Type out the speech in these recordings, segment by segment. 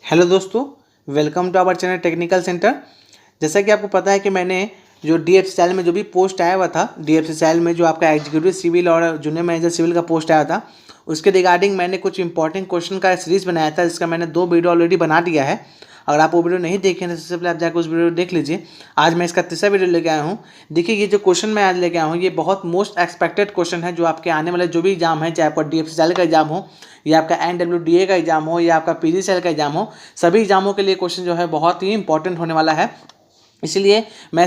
Hello दोस्तों, welcome to our channel technical centre. जैसा कि आपको पता है कि मैंने जो DFCCIL में जो भी पोस्ट आया हुआ था, DFCCIL में जो आपका एग्जीक्यूटिव सिविल और जूनियर मैनेजर सिविल का पोस्ट आया था, उसके रिगार्डिंग मैंने कुछ इंपॉर्टेंट क्वेश्चन का सीरीज़ बनाया था, जिसका मैंने 2 वीडियो ऑलरेडी बना दिया है। अगर आप वो वीडियो नहीं देखे हैं तो सबसे पहले आप जाकर उस वीडियो देख लीजिए। आज मैं इसका तीसरा वीडियो लेके आया हूँ। देखिए, ये जो क्वेश्चन मैं आज लेके आया हूँ, ये बहुत मोस्ट एक्सपेक्टेड क्वेश्चन है, जो आपके आने वाले जो भी एग्जाम है, चाहे आपका DFCCIL का एग्जाम हो या आपका NWDA का एग्जाम हो या आपका PGCIL का एग्जाम हो, सभी एग्जामों के लिए क्वेश्चन जो है बहुत ही इंपॉर्टेंट होने वाला है। इसलिए मैं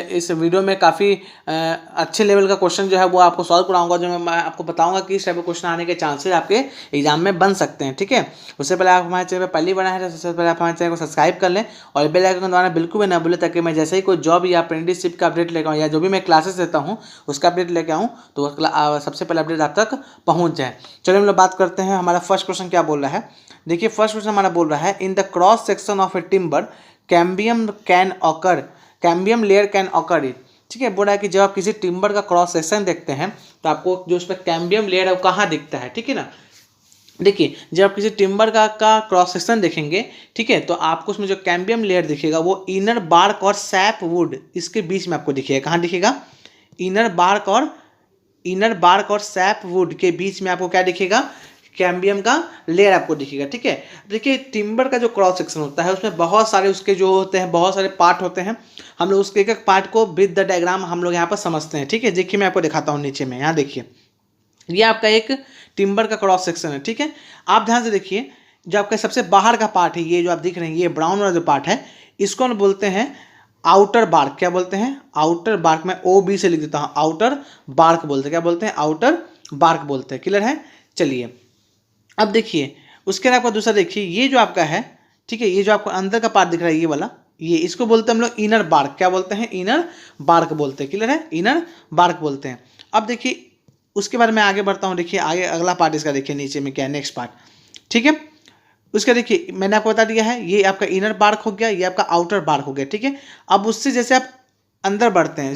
इस वीडियो में काफ़ी अच्छे लेवल का क्वेश्चन जो है वो आपको सॉल्व कराऊंगा, जो मैं आपको बताऊंगा कि इस टाइप का क्वेश्चन आने के चांसेस आपके एग्जाम में बन सकते हैं। ठीक है, उससे पहले आप हमारे चैनल पर पहली बना है तो सबसे पहले आप हमारे चैनल को सब्सक्राइब कर लें और बेल आइकन दबाना बिल्कुल भी ना भूलें, ताकि मैं जैसे ही कोई जॉब या अप्रेंटिसशिप का अपडेट लेकर आऊँ या जो भी मैं क्लासेस देता हूँ उसका अपडेट लेकर आऊँ तो सबसे पहले अपडेट आप तक पहुँच जाए। चलिए हम लोग बात करते हैं, हमारा फर्स्ट क्वेश्चन क्या बोल रहा है। देखिए, फर्स्ट क्वेश्चन हमारा बोल रहा है, in the cross section of A timber cambium layer can occur it. ठीक है, बोल रहा है कि जब आप किसी टिम्बर का क्रॉस सेक्शन देखते हैं तो आपको जो उस पर कैम्बियम लेयर है वो कहाँ दिखता है। ठीक है ना, देखिए जब आप किसी टिम्बर का क्रॉस सेक्शन देखेंगे, ठीक है, तो आपको उसमें जो कैम्बियम लेयर दिखेगा वो इनर बार्क और सैप वुड इसके बीच में आपको दिखेगा। कहाँ दिखेगा? इनर बार्क और सैप वुड के बीच में आपको क्या दिखेगा? कैम्बियम का लेयर आपको दिखेगा। ठीक है, देखिए टिम्बर का जो क्रॉस सेक्शन होता है उसमें बहुत सारे उसके जो होते हैं, बहुत सारे पार्ट होते हैं। हम लोग उसके एक एक पार्ट को विद द डायग्राम हम लोग यहाँ पर समझते हैं। ठीक है, देखिए मैं आपको दिखाता हूँ नीचे में, यहाँ देखिए ये आपका एक टिम्बर का क्रॉस सेक्शन है। ठीक है, आप ध्यान से देखिए, जो आपका सबसे बाहर का पार्ट है, ये जो आप दिख रहे हैं, ये ब्राउन वाला जो पार्ट है, इसको हम बोलते हैं आउटर बार्क। क्या बोलते हैं? Outer bark. मैं OB से लिख देता हूँ, आउटर बार्क बोलते हैं। क्या बोलते हैं? आउटर बार्क बोलते हैं। क्लियर है? चलिए अब देखिए, उसके बाद आपका दूसरा देखिए, ये जो आपका है, ठीक है, ये जो आपको अंदर का पार्ट दिख रहा है, ये वाला, ये इसको बोलते हैं हम लोग इनर बार्क। क्या बोलते हैं? इनर बार्क बोलते हैं। क्लियर है? इनर बार्क बोलते हैं। अब देखिए उसके बाद मैं आगे बढ़ता हूँ। देखिए आगे अगला पार्ट इसका देखिए नीचे में क्या है, नेक्स्ट पार्ट। ठीक है, उसका देखिए मैंने आपको बता दिया है, ये आपका इनर बार्क हो गया, ये आपका आउटर बार्क हो गया। ठीक है, अब उससे जैसे आप अंदर बढ़ते हैं,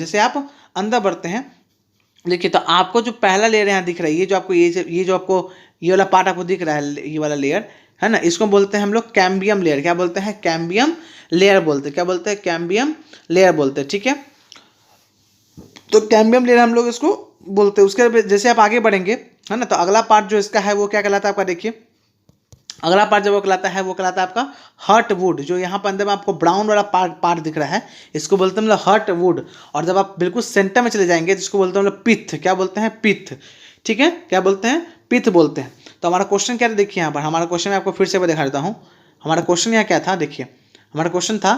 देखिए तो आपको जो पहला लेयर यहाँ दिख रहा है, ये जो आपको ये वाला पार्ट आपको दिख रहा है, ये वाला लेयर है ना, इसको बोलते हैं हम लोग कैम्बियम लेयर। क्या बोलते हैं? कैम्बियम लेयर बोलते हैं। क्या बोलते हैं? कैम्बियम लेयर बोलते हैं। ठीक है, तो कैम्बियम लेयर हम लोग इसको बोलते हैं। उसके जैसे आप आगे बढ़ेंगे, है ना, तो अगला पार्ट जो इसका है वो क्या कहलाता है आपका? देखिए अगला पार्ट जब वो कहलाता है आपका हर्ट वुड। जो यहाँ पर अंदर में आपको ब्राउन वाला पार्ट दिख रहा है, इसको बोलते हैं मतलब हर्ट वुड। और जब आप बिल्कुल सेंटर में चले जाएंगे तो इसको बोलते हैं मतलब पिथ। क्या बोलते हैं? पिथ। ठीक है, क्या बोलते हैं? पिथ बोलते हैं। तो हमारा क्वेश्चन क्या था? देखिए यहाँ पर हमारा क्वेश्चन मैं आपको फिर से दिखा देता हूँ। हमारा क्वेश्चन यहाँ क्या था? देखिए हमारा क्वेश्चन था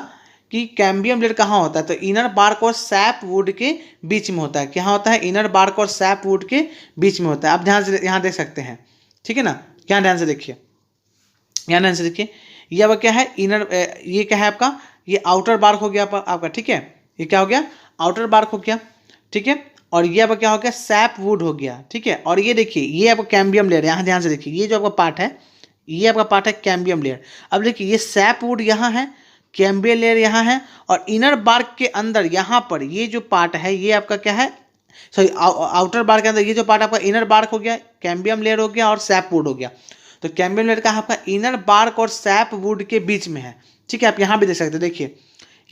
कि कैम्बियम लेयर कहाँ होता है, तो इनर बार्क और सैप वुड के बीच में होता है। क्या होता है? इनर बार्क और सैप वुड के बीच में होता है। आप ध्यान से यहाँ देख सकते हैं। ठीक है ना, यहाँ ध्यान से देखिए, यहाँ ध्यान से देखिए, ये अब क्या है? ये क्या है आपका? ये आउटर बार्क हो गया आपका। ठीक है, ये क्या हो गया? आउटर बार्क हो गया। ठीक है, और ये अब क्या हो गया? सैप वुड हो गया। ठीक है, और ये देखिए ये आपका कैम्बियम लेयर, यहाँ ध्यान से देखिए, ये जो आपका पार्ट है, ये आपका पार्ट है कैम्बियम लेयर। अब देखिए ये सैप वुड यहाँ है, कैम्बियम लेयर यहाँ है, और इनर बार्क के अंदर यहाँ पर ये जो पार्ट है, ये आपका क्या है? सॉरी, आउटर बार्क के अंदर ये जो पार्ट आपका इनर बार्क हो गया, कैम्बियम लेयर हो गया और सैप वुड हो गया। तो कैम्बियम लेयर का आपका इनर बार्क और सैप वुड के बीच में है। ठीक है, आप यहाँ भी देख सकते हैं। देखिए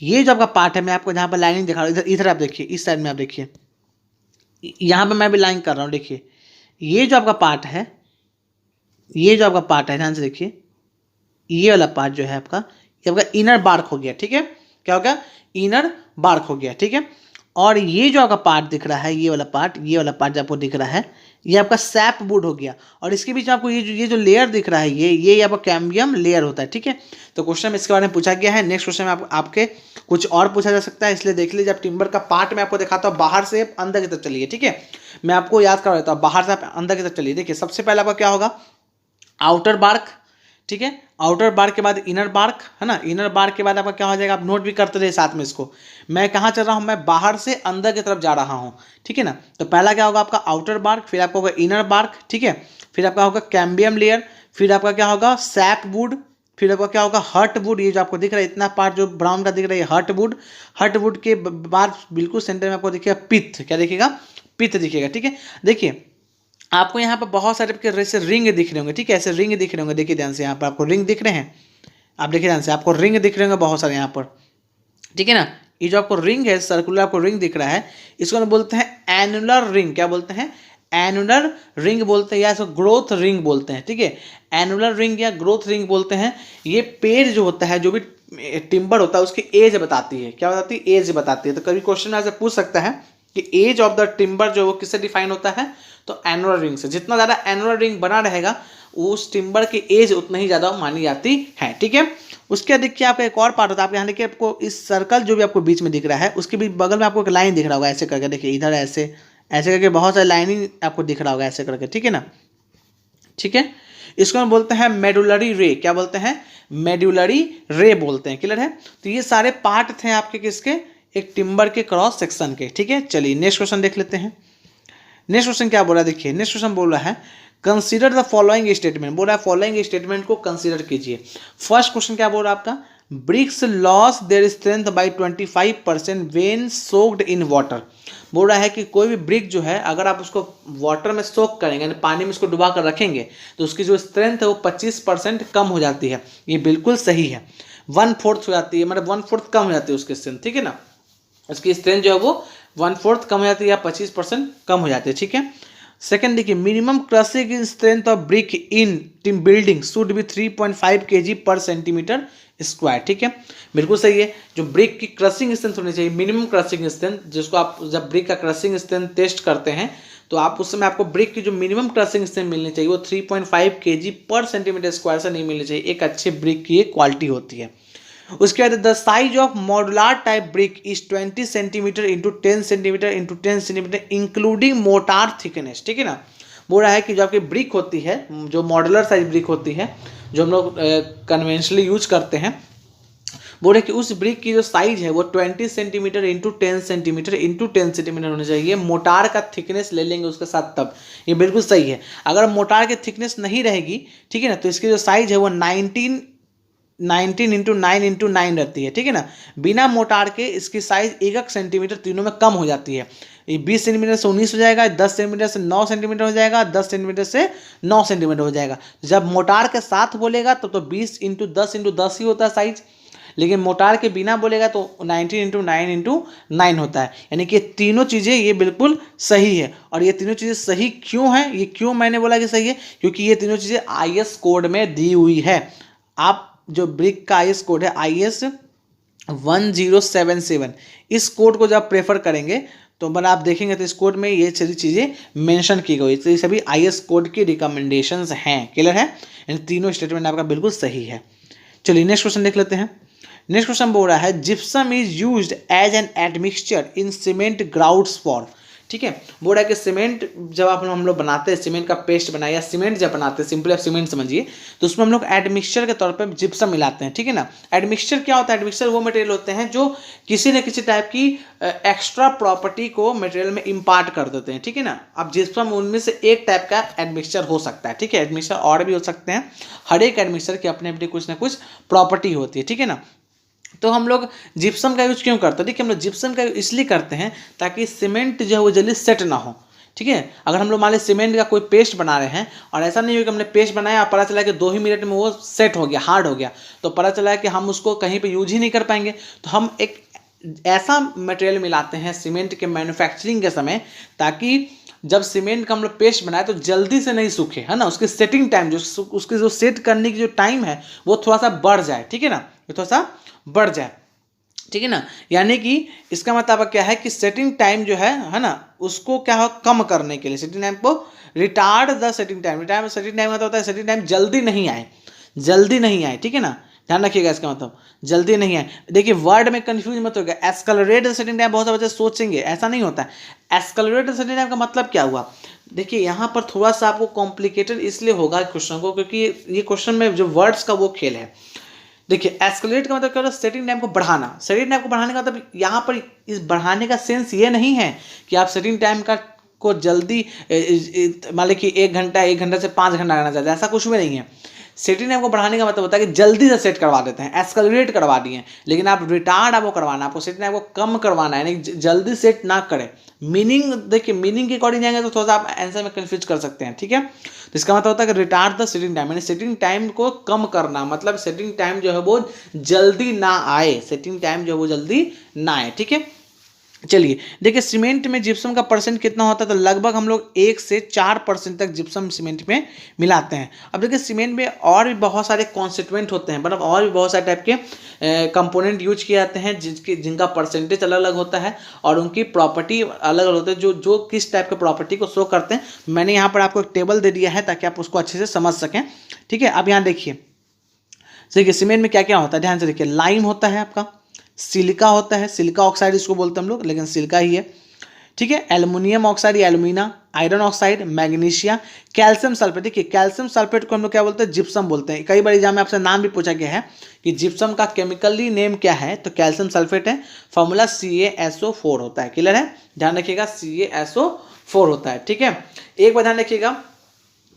ये जो आपका पार्ट है, मैं आपको जहाँ पर लाइनिंग दिखा रहा हूँ, इधर आप देखिए, इस साइड में आप देखिए, यहाँ पे मैं भी लाइन कर रहा हूँ। देखिए ये जो आपका पार्ट है, ध्यान से देखिए, ये वाला पार्ट जो है आपका, ये आपका इनर बार्क हो गया। ठीक है, क्या हो गया? इनर बार्क हो गया। ठीक है, और ये जो आपका पार्ट दिख रहा है, ये वाला पार्ट जो आपको दिख रहा है, ये आपका सैप वुड हो गया। और इसके बीच में आपको ये जो लेयर दिख रहा है, ये आपका कैम्बियम लेयर होता है। ठीक है, तो क्वेश्चन में इसके बारे में पूछा गया है। नेक्स्ट क्वेश्चन में आपके कुछ और पूछा जा सकता है, इसलिए देख लीजिए। जब टिम्बर का पार्ट मैं आपको दिखाता हूँ, बाहर से अंदर की तरफ चलिए। ठीक है, मैं आपको याद करवा देता हूँ, बाहर से आप अंदर की तरफ चलिए। देखिए सबसे पहले आपका क्या होगा? Outer bark. ठीक है, आउटर बार्क के बाद इनर बार्क, है ना, इनर बार्क के बाद आपका क्या हो जाएगा? आप नोट भी करते रहे साथ में इसको। मैं कहाँ चल रहा हूँ? मैं बाहर से अंदर की तरफ जा रहा हूँ। ठीक है ना, तो पहला क्या होगा? आपका आउटर बार्क, फिर आपका होगा इनर बार्क। ठीक है, फिर आपका होगा कैम्बियम लेयर, फिर आपका क्या होगा? सैप वुड, फिर आपका क्या होगा? Heartwood. ये जो आपको दिख रहा है इतना पार्ट जो ब्राउन का दिख रहा है, हर्ट वुड। हर्ट वुड के बाद बिल्कुल सेंटर में आपको दिखेगा पिथ। क्या दिखेगा? पिथ दिखेगा। ठीक है, देखिए आपको यहाँ पर बहुत सारे जैसे रिंग दिख रहे होंगे। ठीक है, ऐसे रिंग दिख रहे होंगे। देखिए ध्यान से, यहाँ पर आपको रिंग दिख रहे हैं, आप देखिए ध्यान से, आपको रिंग दिख रहे होंगे बहुत सारे यहाँ पर, ठीक है ना। ये जो आपको रिंग है, सर्कुलर आपको रिंग दिख रहा है, इसको हम बोलते हैं एनुलर रिंग। क्या बोलते हैं? एनुलर रिंग बोलते हैं, या इसको ग्रोथ रिंग बोलते हैं, ठीक है। एनुलर रिंग या ग्रोथ रिंग बोलते हैं। ये पेड़ जो होता है, जो भी टिम्बर होता है, उसकी एज बताती है। क्या बताती है? एज बताती है। तो कभी क्वेश्चन में ऐसे पूछ सकता है कि एज ऑफ द टिम्बर जो वो किससे डिफाइन होता है? तो एनुलर रिंग से। जितना ज़्यादा एनुलर रिंग बना रहेगा, उस टिम्बर की एज उतना ही ज़्यादा मानी जाती है, ठीक है। उसके बाद देखिए आपका एक और पार्ट होता है, आप यहाँ देखिए, आपको इस सर्कल जो भी आपको बीच में दिख रहा है, उसके भी बगल में आपको एक लाइन दिख रहा होगा, ऐसे करके देखिए, इधर ऐसे ऐसे करके बहुत सारी लाइनिंग आपको दिख रहा होगा ऐसे करके, ठीक है ना। ठीक है, इसको हम बोलते हैं मेडुलरी रे। क्या बोलते हैं? मेडुलरी रे बोलते हैं। क्लियर है? तो ये सारे पार्ट थे आपके किसके? एक टिम्बर के क्रॉस सेक्शन के, ठीक है। चलिए नेक्स्ट क्वेश्चन देख लेते हैं। नेक्स्ट क्वेश्चन क्या बोल रहा है? देखिए नेक्स्ट क्वेश्चन बोल रहा है कंसीडर द फॉलोइंग स्टेटमेंट। बोल रहा है फॉलोइंग स्टेटमेंट को कंसीडर कीजिए। फर्स्ट क्वेश्चन क्या बोल रहा है आपका? Bricks lose their strength by 25% when soaked in water. बोल रहा है कि कोई भी ब्रिक जो है, अगर आप उसको वाटर में सोक करेंगे, यानी पानी में उसको डुबा कर रखेंगे, तो उसकी जो स्ट्रेंथ है वो 25% कम हो जाती है। ये बिल्कुल सही है। 1/4 हो जाती है, मतलब 1/4 कम हो जाती है उसकी स्ट्रेंथ, ठीक है ना। उसकी स्ट्रेंथ जो है वो 1/4 कम हो जाती है, या 25% कम हो जाती है, ठीक है। सेकंड देखिए, minimum crushing strength of brick in team building should be 3.5 kg पर सेंटीमीटर स्क्वायर, ठीक है। बिल्कुल सही है। जो ब्रिक की क्रशिंग स्ट्रेंथ होनी चाहिए, मिनिमम क्रशिंग स्ट्रेंथ, जिसको आप जब ब्रिक का क्रशिंग स्ट्रेंथ टेस्ट करते हैं, तो आप उस समय आपको ब्रिक की जो मिनिमम क्रशिंग स्ट्रेंथ मिलनी चाहिए वो 3.5 kg पर सेंटीमीटर स्क्वायर से नहीं मिलनी चाहिए। एक अच्छे ब्रिक की एक क्वालिटी होती है। उसके बाद the size of modular type brick is 20 centimetre into 10 centimetre into 10 centimetre including motor thickness, ठीक है ना। बोल रहा है कि जो आपकी ब्रिक होती है, जो मॉडुलर साइज ब्रिक होती है, जो हम लोग कन्वेंशनली यूज करते हैं, बोल रहे कि उस ब्रिक की जो साइज है वो 20 centimetre into 10 centimetre into 10 centimetre होनी चाहिए। मोटार का थिकनेस ले लेंगे उसके साथ, तब ये बिल्कुल सही है। अगर मोटार की थिकनेस नहीं रहेगी, ठीक है ना, तो इसकी जो साइज है वो 19 इंटू 9 इंटू 9 रहती है, ठीक है ना। बिना मोटार के इसकी साइज 1 सेंटीमीटर तीनों में कम हो जाती है। ये 20 सेंटीमीटर से 19 हो जाएगा, 10 सेंटीमीटर से 9 सेंटीमीटर हो जाएगा, 10 सेंटीमीटर से 9 सेंटीमीटर हो जाएगा। जब मोटार के साथ बोलेगा तब तो 20 इंटू 10 ही होता है साइज, लेकिन मोटार के बिना बोलेगा तो 19 इंटू 9 इंटू 9 होता है। यानी कि तीनों चीज़ें ये बिल्कुल सही है। और ये तीनों चीज़ें सही क्यों हैं? ये क्यों मैंने बोला कि सही है? क्योंकि ये तीनों चीज़ें IS कोड में दी हुई है। आप जो ब्रिक का IS कोड है IS 1077, इस कोड को जब प्रेफर करेंगे तो मतलब आप देखेंगे तो इस कोड में ये सारी चीज़ें मेंशन की गई। तो ये सभी IS कोड की रिकमेंडेशंस हैं। क्लियर है? इन तीनों स्टेटमेंट आपका बिल्कुल सही है। चलिए नेक्स्ट क्वेश्चन देख लेते हैं। नेक्स्ट क्वेश्चन बोल रहा है gypsum is used as an admixture in cement grouts for, ठीक है। बोल रहा है कि सीमेंट जब हम लोग बनाते हैं, सीमेंट का पेस्ट बनाया या सीमेंट जब बनाते हैं, सिंपली आप सीमेंट समझिए, तो उसमें हम लोग एडमिक्सचर के तौर पे जिप्सम मिलाते हैं, ठीक है ना। एडमिक्सचर क्या होता है? एडमिक्सचर वो मटेरियल होते हैं जो किसी न किसी टाइप की एक्स्ट्रा प्रॉपर्टी को मटेरियल में इम्पार्ट कर देते हैं, ठीक है ना। अब जिप्सम उनमें से एक टाइप का एडमिक्सचर हो सकता है, ठीक है। एडमिक्सचर और भी हो सकते हैं। हर एक एडमिक्सचर की अपनी अपनी कुछ ना कुछ प्रॉपर्टी होती है, ठीक है ना। तो हम लोग जिप्सम का यूज क्यों करते हैं? देखिए हम लोग जिप्सम का इसलिए करते हैं ताकि सीमेंट जो है वो जल्दी सेट ना हो, ठीक है। अगर हम लोग मान लीजिए सीमेंट का कोई पेस्ट बना रहे हैं और ऐसा नहीं हो कि हमने पेस्ट बनाया और पता चला कि 2 ही मिनट में वो सेट हो गया, हार्ड हो गया, तो पता चला कि हम उसको कहीं पे यूज ही नहीं कर पाएंगे। तो हम एक ऐसा मटेरियल मिलाते हैं सीमेंट के मैन्युफैक्चरिंग के समय, ताकि जब सीमेंट का हम लोग पेस्ट बनाए तो जल्दी से नहीं सूखे, है ना। उसकी सेटिंग टाइम, जो उसके जो सेट करने की जो टाइम है वो थोड़ा सा बढ़ जाए, ठीक है ना, ये थोड़ा सा बढ़ जाए, ठीक है ना। यानी कि इसका मतलब क्या है कि सेटिंग टाइम जो है ना, उसको क्या हो कम करने के लिए सेटिंग टाइम को retard the setting time. Setting time मतलब होता है सेटिंग टाइम जल्दी नहीं आए, ठीक है ना। ध्यान रखिएगा इसका मतलब जल्दी नहीं आए। देखिए वर्ड में कंफ्यूज मत होगा। एस्केलरेट द सेटिंग टाइम बहुत सारे बच्चे सोचेंगे, ऐसा नहीं होता है। एस्केलरेट द सेटिंग टाइम का मतलब क्या हुआ? देखिए यहाँ पर थोड़ा सा आपको कॉम्प्लिकेटेड इसलिए होगा क्वेश्चन को, क्योंकि ये क्वेश्चन में जो वर्ड्स का वो खेल है। देखिए एस्केलेट का मतलब क्या होता है? सेटिंग टाइम को बढ़ाना। सेटिंग टाइम को बढ़ाने का मतलब यहाँ पर इस बढ़ाने का सेंस ये नहीं है कि आप सेटिंग टाइम का को जल्दी मान लीजिए कि 1 घंटा से 5 घंटा करना चाहते हैं, ऐसा कुछ भी नहीं है। सेटिंग टाइम को बढ़ाने का मतलब होता है कि जल्दी से सेट करवा देते हैं, एक्सेलरेट करवा दिए, लेकिन आप रिटार्ड आपको करवाना, आपको सेटिंग टाइम को कम करवाना है, यानी जल्दी सेट ना करें। मीनिंग देखिए, मीनिंग के अकॉर्डिंग जाएंगे तो थोड़ा सा आप आंसर में कंफ्यूज कर सकते हैं, ठीक है। तो इसका मतलब होता है कि रिटार्ड द सेटिंग टाइम, यानी सेटिंग टाइम को कम करना, मतलब सेटिंग टाइम जो है वो जल्दी ना आए, सेटिंग टाइम जो है वो जल्दी ना आए, ठीक है। चलिए देखिए, सीमेंट में जिप्सम का परसेंट कितना होता है, तो लगभग हम लोग 1 से 4% तक जिप्सम सीमेंट में मिलाते हैं। अब देखिए, सीमेंट में और भी बहुत सारे कॉन्स्टिट्यूएंट होते हैं, मतलब और भी बहुत सारे टाइप के कंपोनेंट यूज किए जाते हैं, जिनका परसेंटेज अलग अलग होता है और उनकी प्रॉपर्टी अलग अलग होती है, जो किस टाइप के प्रॉपर्टी को शो करते हैं। मैंने यहाँ पर आपको एक टेबल दे दिया है ताकि आप उसको अच्छे से समझ सकें, ठीक है। अब यहाँ देखिए सीमेंट में क्या क्या होता है, ध्यान से देखिए। लाइम होता है आपका, सिलिका होता है, सिलिका ऑक्साइड इसको बोलते हैं हम लोग, लेकिन सिलिका ही है, ठीक है। Aluminium oxide, alumina, iron oxide, magnesia, calcium sulphate. देखिए, कैल्शियम सल्फेट को हम लोग क्या बोलते हैं, जिप्सम बोलते हैं। कई बार एग्जाम में आपसे नाम भी पूछा गया है कि जिप्सम का केमिकली नेम क्या है, तो कैल्शियम सल्फेट है, फॉर्मूला CaSO4 होता है। क्लियर है, ध्यान रखिएगा, CaSO4 होता है, ठीक है। एक बार ध्यान रखिएगा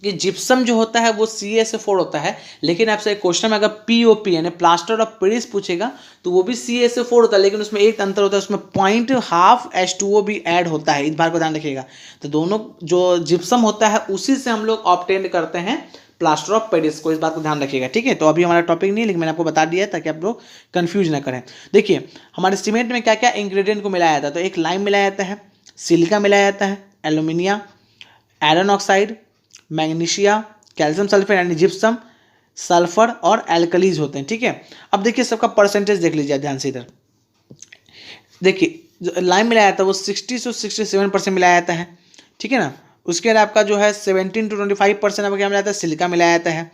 कि जिप्सम जो होता है वो CaSO4 होता है, लेकिन आपसे एक क्वेश्चन में अगर POP यानी प्लास्टर ऑफ पेरिस पूछेगा तो वो भी CaSO4 होता है, लेकिन उसमें एक अंतर होता है, उसमें 0.5 H2O भी ऐड होता है। इस बात को ध्यान रखिएगा। तो दोनों जो जिप्सम होता है उसी से हम लोग ऑब्टेन करते हैं प्लास्टर ऑफ पेरिस को, इस बात को ध्यान रखिएगा, ठीक है। तो अभी हमारा टॉपिक नहीं, लेकिन मैंने आपको बता दिया है ताकि आप लोग कंफ्यूज ना करें। देखिए, हमारे सीमेंट में क्या क्या इंग्रेडिएंट को मिलाया जाता है, तो एक लाइम मिलाया जाता है, सिलिका मिलाया जाता है, alumina, iron oxide, magnesia, calcium sulphate यानी जिप्सम, सल्फर और एल्कलीज होते हैं, ठीक है। अब देखिए, सबका परसेंटेज देख लीजिए ध्यान से। इधर देखिए, जो लाइम मिलाया जाता है वो 60 से 67% मिलाया जाता है, ठीक है ना। उसके बाद आपका जो है 17 to 25% आपका क्या मिलाया जाता है, सिलिका मिलाया जाता है।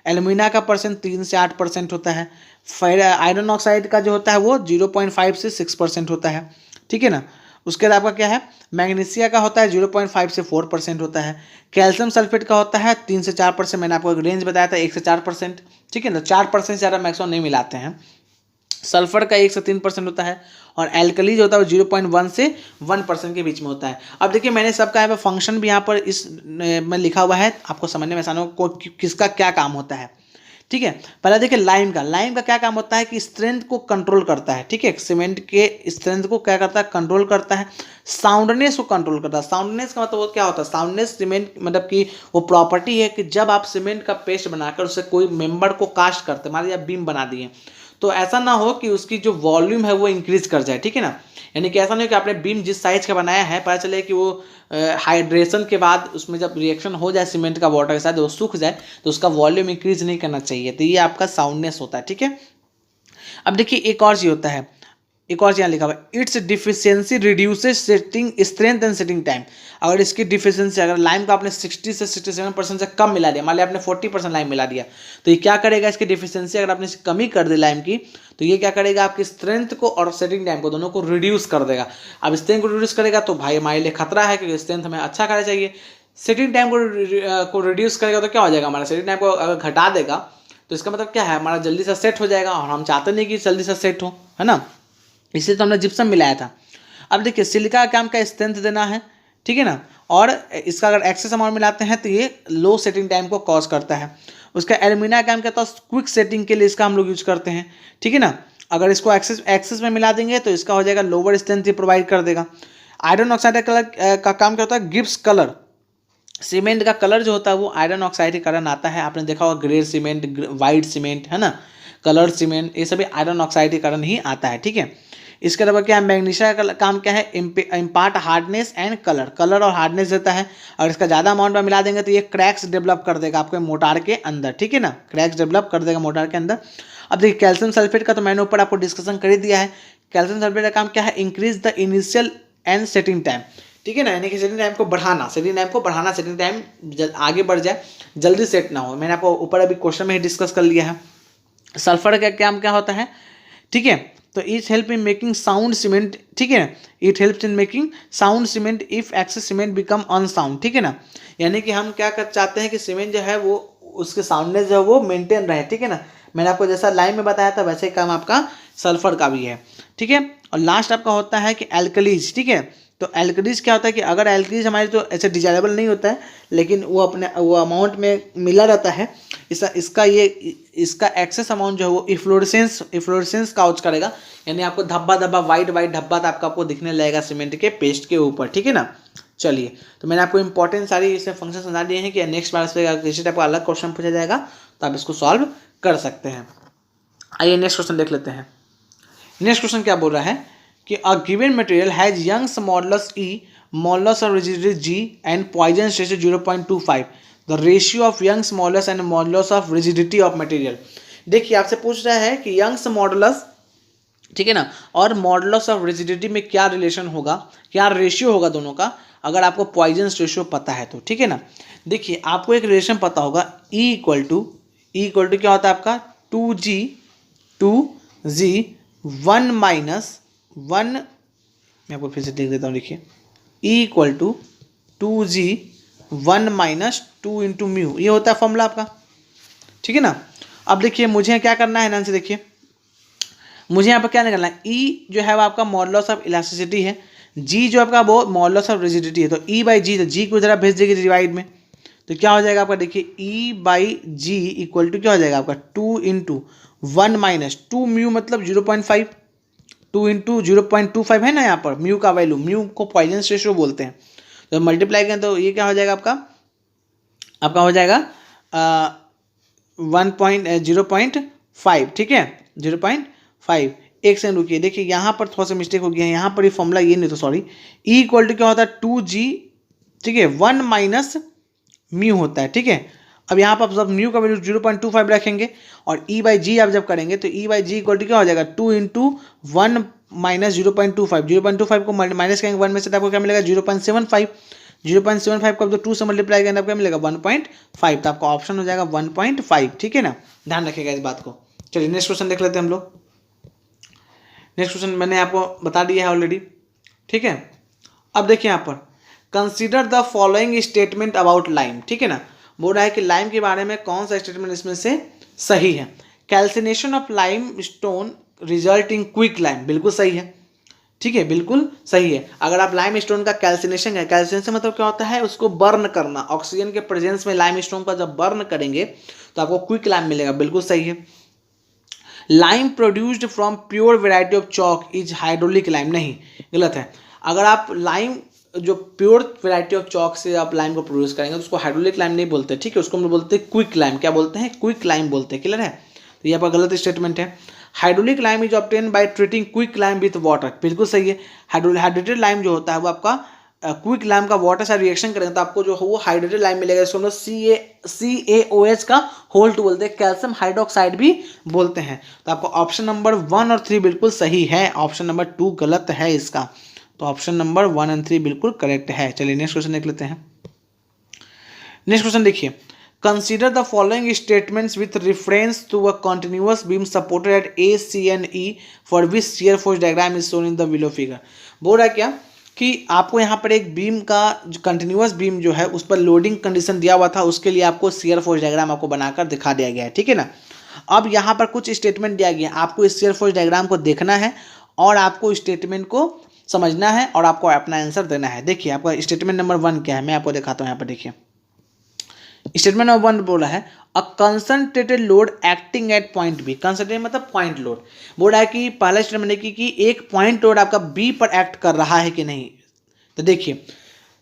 एल्यूमिना का परसेंट 3 से 8% होता है। आयरन ऑक्साइड का जो होता है वो 0.5 से 6% होता है, ठीक है ना। उसके बाद आपका क्या है, मैग्नीशिया का होता है 0.5 से 4% होता है। कैल्शियम सल्फेट का होता है 3 से 4%, मैंने आपको एक रेंज बताया था 1 से 4%, ठीक है ना। 4% से ज़्यादा मैक्सिमम नहीं मिलाते हैं। सल्फर का 1 से 3% होता है, और एल्कलीज होता है वो 0.1 से 1% के बीच में होता है। अब देखिए, मैंने सबका यहाँ पर फंक्शन भी यहाँ पर इस में लिखा हुआ है, आपको समझने में आसान हो किसका क्या काम होता है, ठीक है। पहले देखिए, लाइम का क्या काम होता है कि स्ट्रेंथ को कंट्रोल करता है, ठीक है। सीमेंट के स्ट्रेंथ को क्या करता है, कंट्रोल करता है। साउंडनेस को कंट्रोल करता है। साउंडनेस का मतलब वो क्या होता है, साउंडनेस सीमेंट मतलब कि वो प्रॉपर्टी है कि जब आप सीमेंट का पेस्ट बनाकर उससे कोई मेंबर को कास्ट करते, मान लीजिए आप बीम बना दिए, तो ऐसा ना हो कि उसकी जो वॉल्यूम है वो इंक्रीज कर जाए, ठीक है ना। यानी कि ऐसा नहीं हो कि आपने बीम जिस साइज का बनाया है, पता चले कि वो हाइड्रेशन के बाद उसमें जब रिएक्शन हो जाए सीमेंट का वाटर के साथ, वो सूख जाए, तो उसका वॉल्यूम इंक्रीज नहीं करना चाहिए। तो ये आपका साउंडनेस होता है, ठीक है। अब देखिए, एक और चीज होता है, एक और यहाँ लिखा हुआ है, it's deficiency reduces setting strength and setting time. अगर इसकी डिफिशियंसी, अगर लाइम का आपने 60 से 67% से कम मिला दिया, मान लिया आपने 40% लाइम मिला दिया, तो ये क्या करेगा, इसकी डिफिशियंसी अगर आपने कमी कर दी लाइम की, तो ये क्या करेगा, आपकी स्ट्रेंथ को और सेटिंग टाइम को दोनों को रिड्यूस कर देगा। अब स्ट्रेंथ को रिड्यूस करेगा तो भाई हमारे लिए खतरा है, क्योंकि स्ट्रेंथ हमें अच्छा करना चाहिए। सेटिंग टाइम को रिड्यूस करेगा तो क्या हो जाएगा, हमारा सेटिंग टाइम को अगर घटा देगा तो इसका मतलब क्या है, हमारा जल्दी से सेट हो जाएगा, और हम चाहते नहीं कि जल्दी से सेट हो, है ना। इसलिए तो हमने जिप्सम मिलाया था। अब देखिए, सिलिका का काम का स्ट्रेंथ देना है, ठीक है ना, और इसका अगर एक्सेस अमाउंट मिलाते हैं तो ये लो सेटिंग टाइम को कॉज करता है। उसका एल्यूमिना का काम कहता है क्विक सेटिंग के लिए इसका हम लोग यूज करते हैं, ठीक है ना। अगर इसको एक्सेस में मिला देंगे तो इसका हो जाएगा लोअर स्ट्रेंथ प्रोवाइड कर देगा। आयरन ऑक्साइड का काम क्या होता है, गिव्स कलर। सीमेंट का कलर जो होता है वो आयरन ऑक्साइड के कारण आता है। आपने देखा होगा ग्रे सीमेंट, वाइट सीमेंट, है ना, कलर सीमेंट, ये सभी आयरन ऑक्साइड के कारण ही आता है, ठीक है। इसके अलावा क्या है, मैग्नीशिया का काम क्या है, इम्पार्ट हार्डनेस एंड कलर और हार्डनेस देता है। और इसका ज़्यादा अमाउंट में मिला देंगे तो ये क्रैक्स डेवलप कर देगा आपके मोटार के अंदर, ठीक है ना, क्रैक्स डेवलप कर देगा मोटार के अंदर। अब देखिए, कैल्शियम सल्फेट का तो मैंने ऊपर आपको डिस्कशन कर ही दिया है। कैल्शियम सल्फेट का काम क्या है, increase the initial and setting time, ठीक है ना, यानी कि सेटिंग टाइम को बढ़ाना, सेटिंग टाइम आगे बढ़ जाए, जल्दी सेट ना हो। मैंने आपको ऊपर अभी क्वेश्चन में ही डिस्कस कर लिया है। सल्फर का काम क्या होता है, ठीक है, तो it help in making sound cement, ठीक है, it helps in making sound cement if excess cement become unsound, ठीक है ना। यानी कि हम क्या कर चाहते हैं कि सीमेंट जो है वो उसके साउंडनेस जो है वो मेंटेन रहे, ठीक है ना। मैंने आपको जैसा लाइन में बताया था वैसे ही काम आपका सल्फर का भी है, ठीक है। और लास्ट आपका होता है कि एल्कलीज, ठीक है, तो एल्कलीज क्या होता है कि अगर एल्कलीज हमारे तो ऐसे डिजायरेबल नहीं होता है, लेकिन वो अमाउंट में मिला रहता है, इसका एक्सेस अमाउंट जो है वो इफ्लोरेसेंस काउच करेगा, यानी आपको धब्बा धब्बा वाइट धब्बा आपको दिखने लगेगा सीमेंट के पेस्ट के ऊपर, ठीक है ना। चलिए, तो मैंने आपको इंपॉर्टेंट सारी इसमें फंक्शन समझा दिए हैं कि नेक्स्ट बार पे किसी टाइप का अलग क्वेश्चन पूछा जाएगा तो आप इसको सॉल्व कर सकते हैं। आइए नेक्स्ट क्वेश्चन देख लेते हैं। नेक्स्ट क्वेश्चन क्या बोल रहा है कि a given material has Young's modulus E, modulus of rigidity G and Poisson ratio 0.25, the ratio of Young's modulus and modulus of rigidity of material. देखिए आपसे पूछ रहा है कि यंग्स मॉडुलस, ठीक है ना, और मॉडुलस ऑफ रिजिडिटी में क्या रिलेशन होगा, क्या रेशियो होगा दोनों का, अगर आपको पॉइजन रेशियो पता है तो, ठीक है ना। देखिए आपको एक रिलेशन पता होगा E इक्वल टू क्या होता है आपका 2G 1 माइनस 1, मैं आपको फिर से लिख देता हूँ, देखिए E equal to 2G 1 minus 2 into mu, ये होता है फॉर्मूला आपका, ठीक है ना। अब देखिए मुझे क्या करना है, ध्यान से देखिए, मुझे यहाँ पर क्या निकालना है, E जो है वो आपका मॉडुलस ऑफ इलास्टिसिटी है, G जो आपका वो मॉडुलस ऑफ रिजिडिटी है, तो E बाई जी, तो G को जरा भेज देगी डिवाइड में, तो क्या हो जाएगा आपका, देखिए E by G equal to क्या हो जाएगा आपका 2 इंटू 1 माइनस 2 म्यू मतलब 0.5, 2 इंटू 0.25 है ना यहाँ पर म्यू का वैल्यू, म्यू को पॉइजन रेशियो बोलते हैं, तो मल्टीप्लाई करें तो ये क्या हो जाएगा आपका हो जाएगा 0.5, ठीक है 0.5। एक सेकंड रुकिए, देखिए यहाँ पर थोड़ा सा मिस्टेक हो गया है, यहाँ पर ये फॉर्मूला ये नहीं तो सॉरी, E इक्वल टू क्या होता है 2G, ठीक है 1 माइनस म्यू होता है, ठीक है। अब यहाँ पर सब म्यू का वैल्यू 0.25 रखेंगे और E बाई जी आप जब करेंगे तो E by G equal to क्या हो जाएगा 2 इंटू 1 माइनस 0.25 को माइनस करेंगे 1 में से, तो आपको क्या मिलेगा 0.75 को अब 2 से मल्टीप्लाई करेंगे आपको क्या मिलेगा 1.5, तो आपका ऑप्शन हो जाएगा 1.5, ठीक है ना, ध्यान रखिएगा इस बात को। चलिए नेक्स्ट क्वेश्चन देख लेते हैं हम लोग। नेक्स्ट क्वेश्चन मैंने आपको बता दिया है ऑलरेडी, ठीक है। अब देखिए यहाँ पर consider the following statement about lime, ठीक है ना, बोल रहा है कि लाइम के बारे में कौन सा स्टेटमेंट इसमें से सही है। Calcination of lime stone result in quick lime, बिल्कुल सही है, ठीक है बिल्कुल सही है। अगर आप लाइम स्टोन का कैल्सिनेशन है, कैल्सिनेशन मतलब क्या होता है, उसको बर्न करना, ऑक्सीजन के प्रेजेंस में लाइम स्टोन का जब बर्न करेंगे तो आपको क्विक लाइम मिलेगा, बिल्कुल सही है। Lime produced from pure variety of chalk is hydraulic lime, नहीं गलत है। अगर आप लाइम जो प्योर वेराइटी ऑफ चॉक से आप लाइम को प्रोड्यूस करेंगे तो उसको हाइड्रोलिक लाइम नहीं बोलते, ठीक है, उसको हम लोग बोलते हैं क्विक लाइम, क्या बोलते हैं क्विक लाइम बोलते हैं, क्लियर है। तो ये आपका गलत स्टेटमेंट है। Hydraulic lime is obtain by treating quick lime with water, बिल्कुल सही है। हाइड्रेटेड लाइम जो होता है वो आपका क्विक लाइम का वाटर से रिएक्शन करेंगे तो आपको जो है वो हाइड्रेटेड लाइम मिलेगा, इसको हम लोग CaOH का होल्ट बोलते हैं, कैल्शियम हाइड्रोक्साइड भी बोलते हैं। तो आपको ऑप्शन नंबर 1 और 3 बिल्कुल सही है, ऑप्शन नंबर 2 गलत है इसका, तो ऑप्शन नंबर 1 और 3 बिल्कुल करेक्ट है। चलिए नेक्स्ट क्वेश्चन देख लेते हैं। नेक्स्ट क्वेश्चन देखिए, consider the following statements with reference to a continuous beam supported at A, C and E for which shear force diagram is shown in the below figure. बोल रहा है क्या कि आपको यहाँ पर एक बीम का जो कंटिन्यूअस बीम जो है उस पर लोडिंग कंडीशन दिया हुआ था, उसके लिए आपको शियर फोर्स डायग्राम आपको बनाकर दिखा दिया गया है, ठीक है ना। अब यहाँ पर कुछ स्टेटमेंट दिया गया है, आपको इस शियर फोर्स डायग्राम को देखना है और आपको स्टेटमेंट को समझना है और आपको अपना आंसर देना है। देखिए आपका स्टेटमेंट नंबर 1 क्या है, मैं आपको दिखाता हूँ यहाँ पर। देखिए स्टेटमेंट नंबर 1 बोला है a concentrated load acting at point B, concentrated मतलब पॉइंट लोड। बोल रहा है कि पहला स्टेटमेंट है कि एक पॉइंट लोड आपका बी पर एक्ट कर रहा है कि नहीं। तो देखिए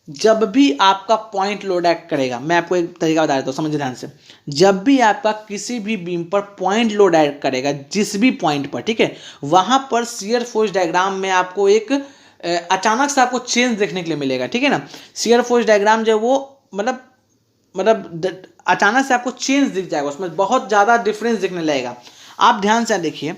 जब भी आपका पॉइंट लोड एक्ट करेगा, मैं आपको एक तरीका बता देता हूँ, समझिए ध्यान से। जब भी आपका किसी भी बीम पर पॉइंट लोड एक्ट करेगा, जिस भी पॉइंट पर, ठीक है, वहां पर शियर फोर्स डायग्राम में आपको एक अचानक से आपको चेंज देखने के लिए मिलेगा, ठीक है ना। शियर फोर्स डायग्राम जो वो मतलब अचानक से आपको चेंज दिख जाएगा, उसमें बहुत ज़्यादा डिफरेंस दिखने लगेगा। आप ध्यान से देखिए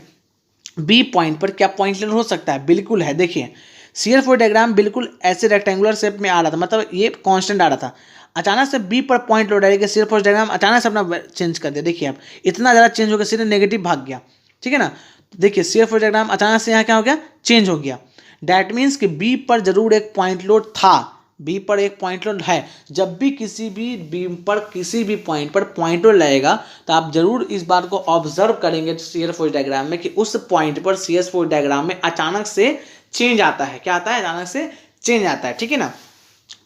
बी पॉइंट पर क्या पॉइंट लोड हो सकता है, बिल्कुल है। देखिए शियर फोर्स डायग्राम बिल्कुल ऐसे रेक्टेंगुलर शेप में आ रहा था, मतलब ये कांस्टेंट आ रहा था, अचानक से बी पर पॉइंट लोड आएगा, शियर फोर्स डायग्राम अचानक से अपना चेंज कर दिया। देखिए आप इतना ज़्यादा चेंज हो गया, सीधे नेगेटिव भाग गया, ठीक है ना। देखिए शियर फोर्स डायग्राम अचानक से यहाँ क्या हो गया, चेंज हो गया। डैट मीन्स कि बी पर जरूर एक पॉइंट लोड था, बी पर एक पॉइंट लोड है। जब भी किसी भी बीम पर किसी भी पॉइंट पर पॉइंट लोड लगेगा तो आप जरूर इस बात को ऑब्जर्व करेंगे शियर फोर्स डायग्राम में कि उस पॉइंट पर शियर फोर्स डायग्राम में अचानक से चेंज आता है। क्या आता है, अचानक से चेंज आता है, ठीक है ना।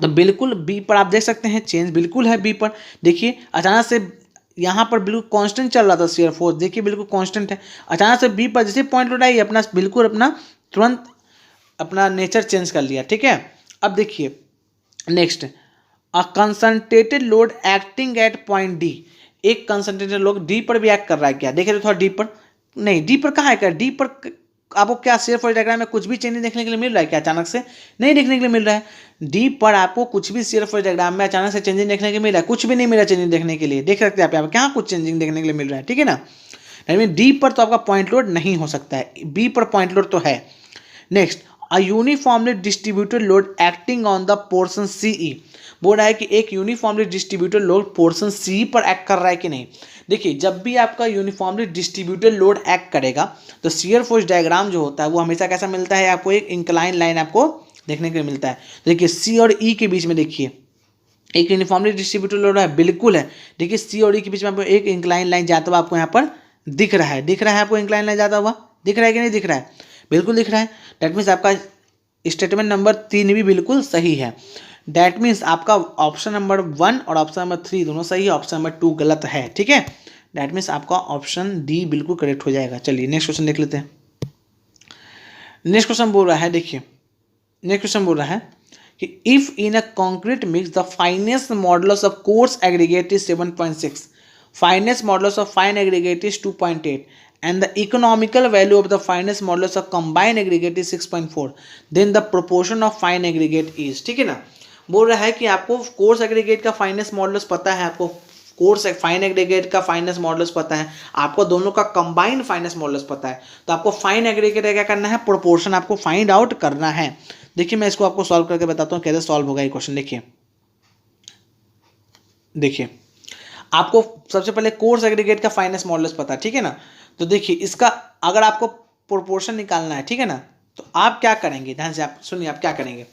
तो बिल्कुल बी पर आप देख सकते हैं चेंज बिल्कुल है बी पर। देखिए अचानक से यहाँ पर बिल्कुल कांस्टेंट चल रहा था शेयर फोर्स, देखिए बिल्कुल कांस्टेंट है, अचानक से बी पर जैसे पॉइंट उठाई अपना बिल्कुल अपना तुरंत अपना नेचर चेंज कर लिया, ठीक है। अब देखिए next, a concentrated load acting at point D, एक कंसंट्रेटेड लोड डी पर भी एक्ट कर रहा है क्या, देखिए तो थोड़ा डी पर नहीं, डी पर कहाँ है, डी पर आपको क्या शेयर फोर्स डायग्राम में कुछ भी चेंज देखने के लिए मिल रहा है क्या, अचानक से नहीं देखने के लिए मिल रहा है। डी पर आपको कुछ भी शेयर फोर्स डायग्राम में अचानक से चेंजिंग देखने के लिए मिल रहा है, कुछ भी नहीं मिला चेंजिंग देखने के लिए, देख सकते हैं आप यहाँ पर क्या कुछ चेंजिंग देखने के लिए मिल रहा है, ठीक है ना। डी पर तो आपका पॉइंट लोड नहीं हो सकता है, बी पर पॉइंट लोड तो है। Next, a uniformly distributed load acting on the portion CE, बोल रहा है कि एक uniformly distributed load portion C पर एक्ट कर रहा है कि नहीं। देखिए जब भी आपका यूनिफॉर्मली डिस्ट्रीब्यूटेड लोड एक्ट करेगा तो शियर फोर्स डायग्राम जो होता है वो हमेशा कैसा मिलता है आपको, एक इंक्लाइन लाइन आपको देखने के लिए मिलता है। देखिए सी और ई के बीच में देखिए एक यूनिफॉर्मली डिस्ट्रीब्यूटेड लोड है, बिल्कुल है। देखिए सी और ई के बीच में आपको एक इंक्लाइन लाइन जाता हुआ आपको यहाँ पर दिख रहा है, दिख रहा है आपको इंक्लाइन लाइन जाता हुआ, दिख रहा है कि नहीं दिख रहा है, बिल्कुल दिख रहा है। डैट मीन्स आपका स्टेटमेंट नंबर 3 भी बिल्कुल सही है। डैट मीन्स आपका ऑप्शन नंबर 1 और ऑप्शन नंबर 3 दोनों सही है, ऑप्शन नंबर 2 गलत है, ठीक है। डैट मीन्स आपका ऑप्शन डी बिल्कुल करेक्ट हो जाएगा। चलिए नेक्स्ट क्वेश्चन देख लेते हैं। नेक्स्ट क्वेश्चन बोल रहा है, देखिए नेक्स्ट क्वेश्चन बोल रहा है कि if in a concrete mix the finest modulus of coarse aggregate is 7.6, finest modulus of fine aggregate is 2.8 and the economical value of the finest modulus of combined aggregate is 6.4, then the proportion of fine aggregate is, ठीक है ना। बोल रहा है कि आपको coarse aggregate का finest modulus पता है, आपको कोर्स फाइन एग्रीगेट का फाइनेस्ट मॉडुलस पता है, आपको दोनों का कंबाइंड फाइनेस्ट मॉडुलस पता है, तो आपको फाइन एग्रीगेट क्या करना है, प्रोपोर्शन आपको फाइंड आउट करना है। देखिए मैं इसको आपको सॉल्व करके बताता हूँ कैसे सॉल्व होगा ये क्वेश्चन। देखिए आपको सबसे पहले कोर्स एग्रीगेट का फाइनेस्ट मॉडुलस पता है, ठीक है ना। तो देखिए इसका अगर आपको प्रोपोर्शन निकालना है, ठीक है ना, तो आप क्या करेंगे, ध्यान से आप सुनिए, आप क्या करेंगे,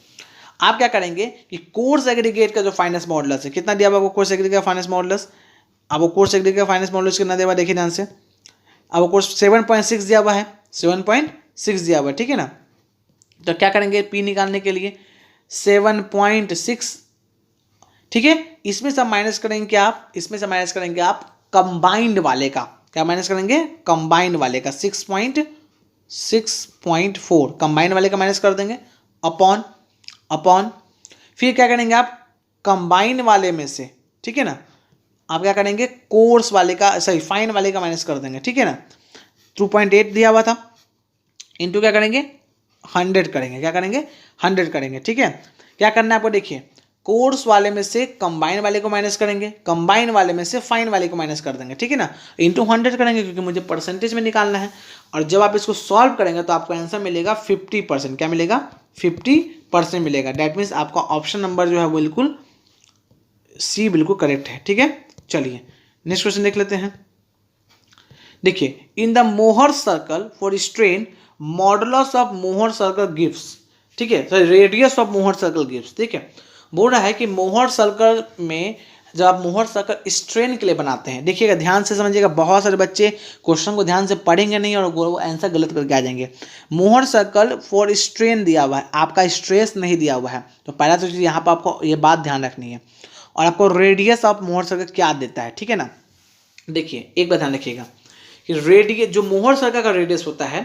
आप क्या करेंगे कि कोर्स एग्रीगेट का जो फाइनेस्ट मॉडुलस है, कितना दिया हुआ आपको कोर्स एग्रीगेट का फाइनेस्ट मॉडुलस, आपको कोर्स एग्रीगेट का फाइनेस्ट मॉडुलस कितना दिया हुआ, देखिए ध्यान से, आपको कोर्स 7.6 दिया हुआ है, 7.6 दिया हुआ है, ठीक है ना। तो क्या करेंगे पी निकालने के लिए 7.6, ठीक है, इसमें से माइनस करेंगे क्या आप, इसमें से माइनस करेंगे आप कंबाइंड वाले का, क्या माइनस करेंगे, कंबाइंड वाले का 6.4 कंबाइंड वाले का माइनस कर देंगे अपॉन फिर क्या करेंगे आप कंबाइंड वाले में से, ठीक है ना, आप क्या करेंगे कोर्स वाले का, सॉरी फाइन वाले का माइनस कर देंगे, ठीक है ना। 2.8 दिया हुआ था, इंटू क्या करेंगे 100 करेंगे, क्या करेंगे 100 करेंगे, ठीक है। क्या करना है आपको, देखिए कोर्स वाले में से कंबाइन वाले को माइनस करेंगे, कंबाइन वाले में से फाइन वाले को माइनस कर देंगे, ठीक है ना, इंटू 100 करेंगे क्योंकि मुझे परसेंटेज में निकालना है। और जब आप इसको सॉल्व करेंगे तो आपको आंसर मिलेगा 50%, क्या मिलेगा 50% मिलेगा। डैट मीन्स आपका ऑप्शन नंबर जो है बिल्कुल सी बिल्कुल करेक्ट है, ठीक है। चलिए नेक्स्ट क्वेश्चन देख लेते हैं। देखिए in the Mohr circle for strain modulus of Mohr circle gives, ठीक है, sorry radius of Mohr circle gives, ठीक है। बोल रहा है कि मोहर सर्कल में जब आप मोहर सर्कल स्ट्रेन के लिए बनाते हैं, देखिएगा ध्यान से समझिएगा, बहुत सारे बच्चे क्वेश्चन को ध्यान से पढ़ेंगे नहीं और वो आंसर गलत करके आ जाएंगे। मोहर सर्कल फॉर स्ट्रेन दिया हुआ है, आपका स्ट्रेस नहीं दिया हुआ है, तो पहला तो यहाँ पर आपको ये बात ध्यान रखनी है। और आपको रेडियस ऑफ मोहर सर्कल क्या देता है, ठीक है ना। देखिए एक बात ध्यान रखिएगा कि रेडियस जो मोहर सर्कल का रेडियस होता है,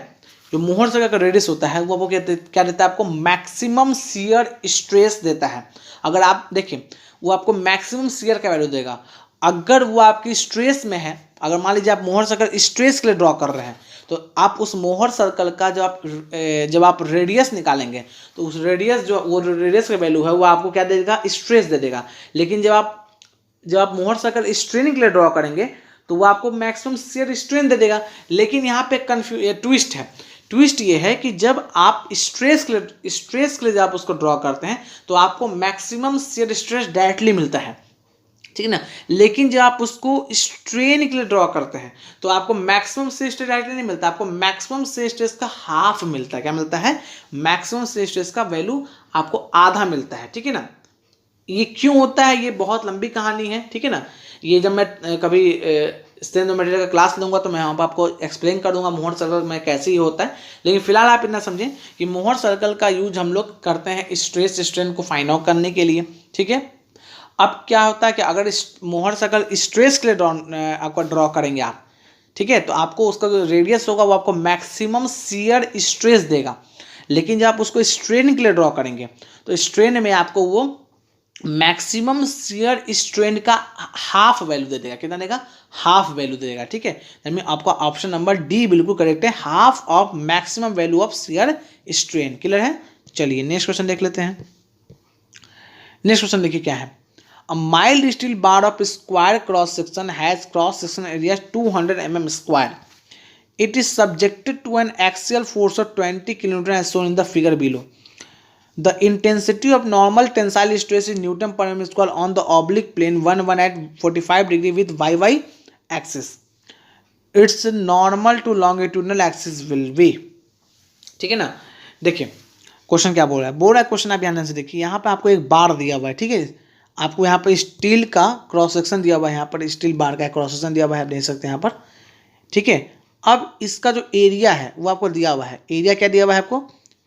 जो मोहर सर्कल का रेडियस होता है वो क्या देता है आपको, मैक्सिमम शियर स्ट्रेस देता है। अगर आप देखिए वो आपको मैक्सिमम शियर का वैल्यू देगा, अगर वो आपकी स्ट्रेस में है, अगर मान लीजिए आप मोहर सर्कल स्ट्रेस के लिए ड्रॉ कर रहे हैं तो आप उस मोहर सर्कल का जब आप रेडियस निकालेंगे तो उस रेडियस जो वो रेडियस का वैल्यू है वो आपको क्या दे देगा, स्ट्रेस दे देगा। लेकिन जब आप मोहर सर्कल स्ट्रेन के लिए ड्रॉ करेंगे तो वो आपको मैक्सिमम शियर स्ट्रेन दे देगा। लेकिन यहाँ पे ट्विस्ट है, ट्विस्ट ये है कि जब आप स्ट्रेस के लिए जब आप उसको ड्रॉ करते हैं तो आपको मैक्सिमम शियर स्ट्रेस डायरेक्टली मिलता है, ठीक है ना। लेकिन जब आप उसको स्ट्रेन के लिए ड्रॉ करते हैं तो आपको मैक्सिमम शियर स्ट्रेस डायरेक्टली नहीं मिलता, आपको मैक्सिमम शियर स्ट्रेस का हाफ मिलता है। क्या मिलता है, मैक्सिमम शियर स्ट्रेस का वैल्यू आपको आधा मिलता है, ठीक है ना। ये क्यों होता है, ये बहुत लंबी कहानी है, ठीक है ना। ये जब मैं कभी स्ट्रेंथ ऑफ मटेरियल का क्लास लूंगा तो मैं वहाँ पर आपको एक्सप्लेन कर दूंगा मोहर सर्कल में कैसे ही होता है। लेकिन फिलहाल आप इतना समझें कि मोहर सर्कल का यूज हम लोग करते हैं स्ट्रेस स्ट्रेन को फाइंड आउट करने के लिए, ठीक है। अब क्या होता है कि अगर मोहर सर्कल स्ट्रेस के लिए आपको ड्रॉ करेंगे आप, ठीक है, तो आपको उसका जो रेडियस होगा वो आपको मैक्सिमम शियर स्ट्रेस देगा। लेकिन जब आप उसको स्ट्रेन के लिए ड्रॉ करेंगे तो स्ट्रेन में आपको वो मैक्सिमम शियर स्ट्रेन का हाफ वैल्यू दे देगा। कितना देगा? हाफ वैल्यू दे देगा, ठीक है। यानी आपका ऑप्शन नंबर डी बिल्कुल करेक्ट है, half of maximum value of shear strain. Clear है? चलिए नेक्स्ट क्वेश्चन देख लेते हैं। नेक्स्ट क्वेश्चन देखिए क्या है। A mild steel bar of square cross section has cross section area 200 mm square. It is subjected to an axial force of 20 kN as shown in the figure below. The intensity of normal tensile stress is Newton per mm square on the oblique plane 1 at 45 degree with YY axis. Its normal to longitudinal axis will be. ठीक है ना? देखिए question क्या बोल रहा है। बोल रहा है क्वेश्चन, आप ध्यान से देखिए। यहाँ पे आपको एक बार दिया हुआ है, ठीक है। आपको यहाँ पर स्टील का क्रॉस सेक्शन दिया हुआ है, यहाँ पर स्टील बार का क्रॉस सेक्शन दिया हुआ है, आप देख सकते हैं यहाँ पर, ठीक है। अब इसका जो एरिया है वो आपको दिया हुआ है। एरिया क्या दिया हुआ है आपको?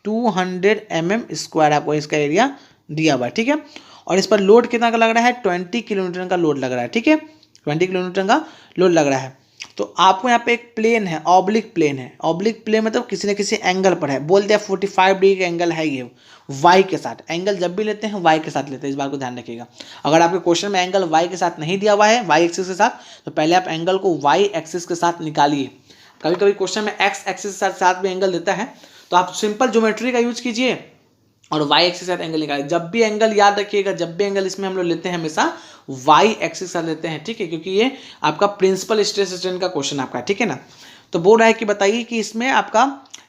200 mm स्क्वायर आपको इसका एरिया दिया हुआ है, ठीक है। और इस पर लोड कितना का लग रहा है? 20 किलोमीटर का लोड लग रहा है, ठीक है। 20 किलोमीटर का लोड लग रहा है। तो आपको यहाँ पे एक प्लेन है, ऑब्लिक प्लेन है। ऑब्लिक प्लेन मतलब किसी न किसी एंगल पर है। बोल दिया 45 डिग्री का एंगल है ये वाई के साथ। एंगल जब भी लेते हैं वाई के साथ लेते हैं, इस बात को ध्यान रखिएगा। अगर आपके क्वेश्चन में एंगल वाई के साथ नहीं दिया हुआ है, वाई एक्सिस के साथ, तो पहले आप एंगल को वाई एक्सिस के साथ निकालिए। कभी कभी क्वेश्चन में एक्स एक्सिस के साथ भी एंगल देता है, तो आप सिंपल ज्योमेट्री का यूज कीजिए और वाई एक्सिस के साथ एंगल निकालिए। जब भी एंगल याद रखिएगा, जब भी एंगल इसमें हम लोग लेते हैं हमेशा वाई एक्सिस के साथ लेते हैं, ठीक है, क्योंकि ये आपका प्रिंसिपल स्ट्रेस स्ट्रेन का क्वेश्चन आपका, ठीक है ना। तो बोल रहा है कि बताइए कि इसमें आपका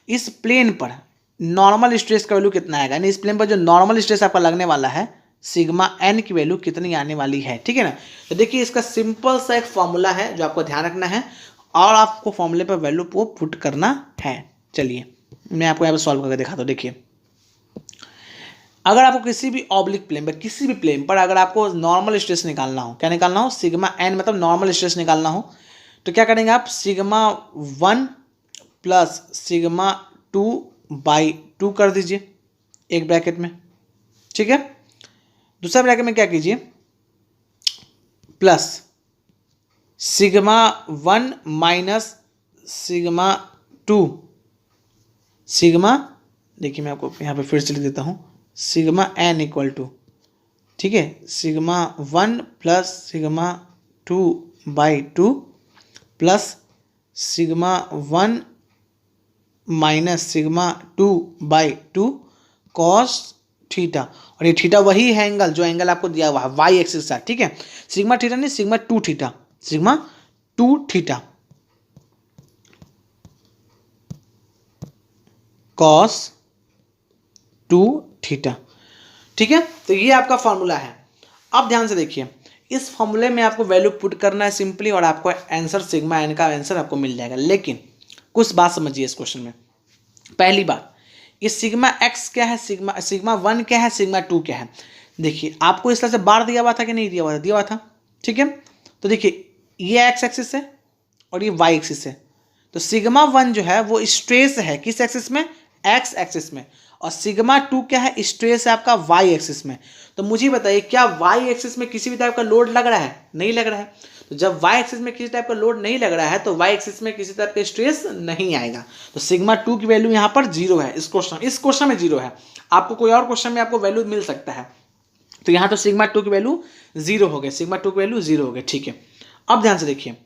इस प्लेन पर नॉर्मल स्ट्रेस का वैल्यू कितना आएगा। यानी इस प्लेन पर जो नॉर्मल स्ट्रेस आपका लगने वाला है सिग्मा एन की वैल्यू कितनी आने वाली है, ठीक है ना। तो देखिए इसका सिंपल सा एक फॉर्मूला है जो आपको ध्यान रखना है और आपको फॉर्मूले पर वैल्यू को पुट करना है। चलिए मैं आपको यहाँ पर सॉल्व करके दिखाता हूँ। देखिए अगर आपको किसी भी ऑब्लिक प्लेन पर, किसी भी प्लेन पर अगर आपको नॉर्मल स्ट्रेस निकालना हो, क्या निकालना हो? सिग्मा एन मतलब नॉर्मल स्ट्रेस निकालना हो, तो क्या करेंगे आप? सिग्मा 1 प्लस सिग्मा 2/2 कर दीजिए एक ब्रैकेट में, ठीक है। दूसरा ब्रैकेट में क्या कीजिए? Plus sigma 1 minus sigma 2 sigma, देखिए मैं आपको यहाँ पे फिर से लिख देता हूँ, सिग्मा एन इक्वल टू, ठीक है, sigma 1 plus sigma 2/2 plus sigma 1 minus sigma 2/2 cos theta. और ये थीटा वही है एंगल जो एंगल आपको दिया हुआ है वाई एक्सिस के साथ, ठीक है। सिग्मा थीटा नहीं, sigma 2 theta, sigma 2 theta cos 2 theta, ठीक है। तो ये आपका फॉर्मूला है। अब ध्यान से देखिए, इस फॉर्मूले में आपको वैल्यू पुट करना है सिंपली और आपको आंसर सिग्मा एन का आंसर आपको मिल जाएगा। लेकिन कुछ बात समझिए इस क्वेश्चन में। पहली बात, ये सिग्मा एक्स क्या है, सिग्मा 1 क्या है, सिग्मा 2 क्या है। देखिए आपको इस तरह से बार दिया हुआ था कि नहीं दिया हुआ था? दिया हुआ था, ठीक है। तो देखिए ये एक्स एक्सिस है और ये वाई एक्सिस है। तो सिग्मा 1 जो है वो स्ट्रेस है किस एक्सिस में? एक्स एक्सिस में। और सिग्मा 2 क्या है? स्ट्रेस है आपका वाई एक्सिस में। तो मुझे बताइए क्या वाई एक्सिस में किसी भी टाइप का लोड लग रहा है? नहीं लग रहा है। तो जब वाई एक्सिस में किसी टाइप का लोड नहीं लग रहा है तो वाई एक्सिस में किसी टाइप का स्ट्रेस नहीं आएगा। तो सिग्मा 2 की वैल्यू यहाँ पर 0 है। इस क्वेश्चन में 0 है। आपको कोई और क्वेश्चन में आपको वैल्यू मिल सकता है। तो यहाँ तो सिग्मा 2 की वैल्यू 0 हो गया, सिग्मा 2 की वैल्यू 0 हो गया, ठीक है। अब ध्यान से देखिए,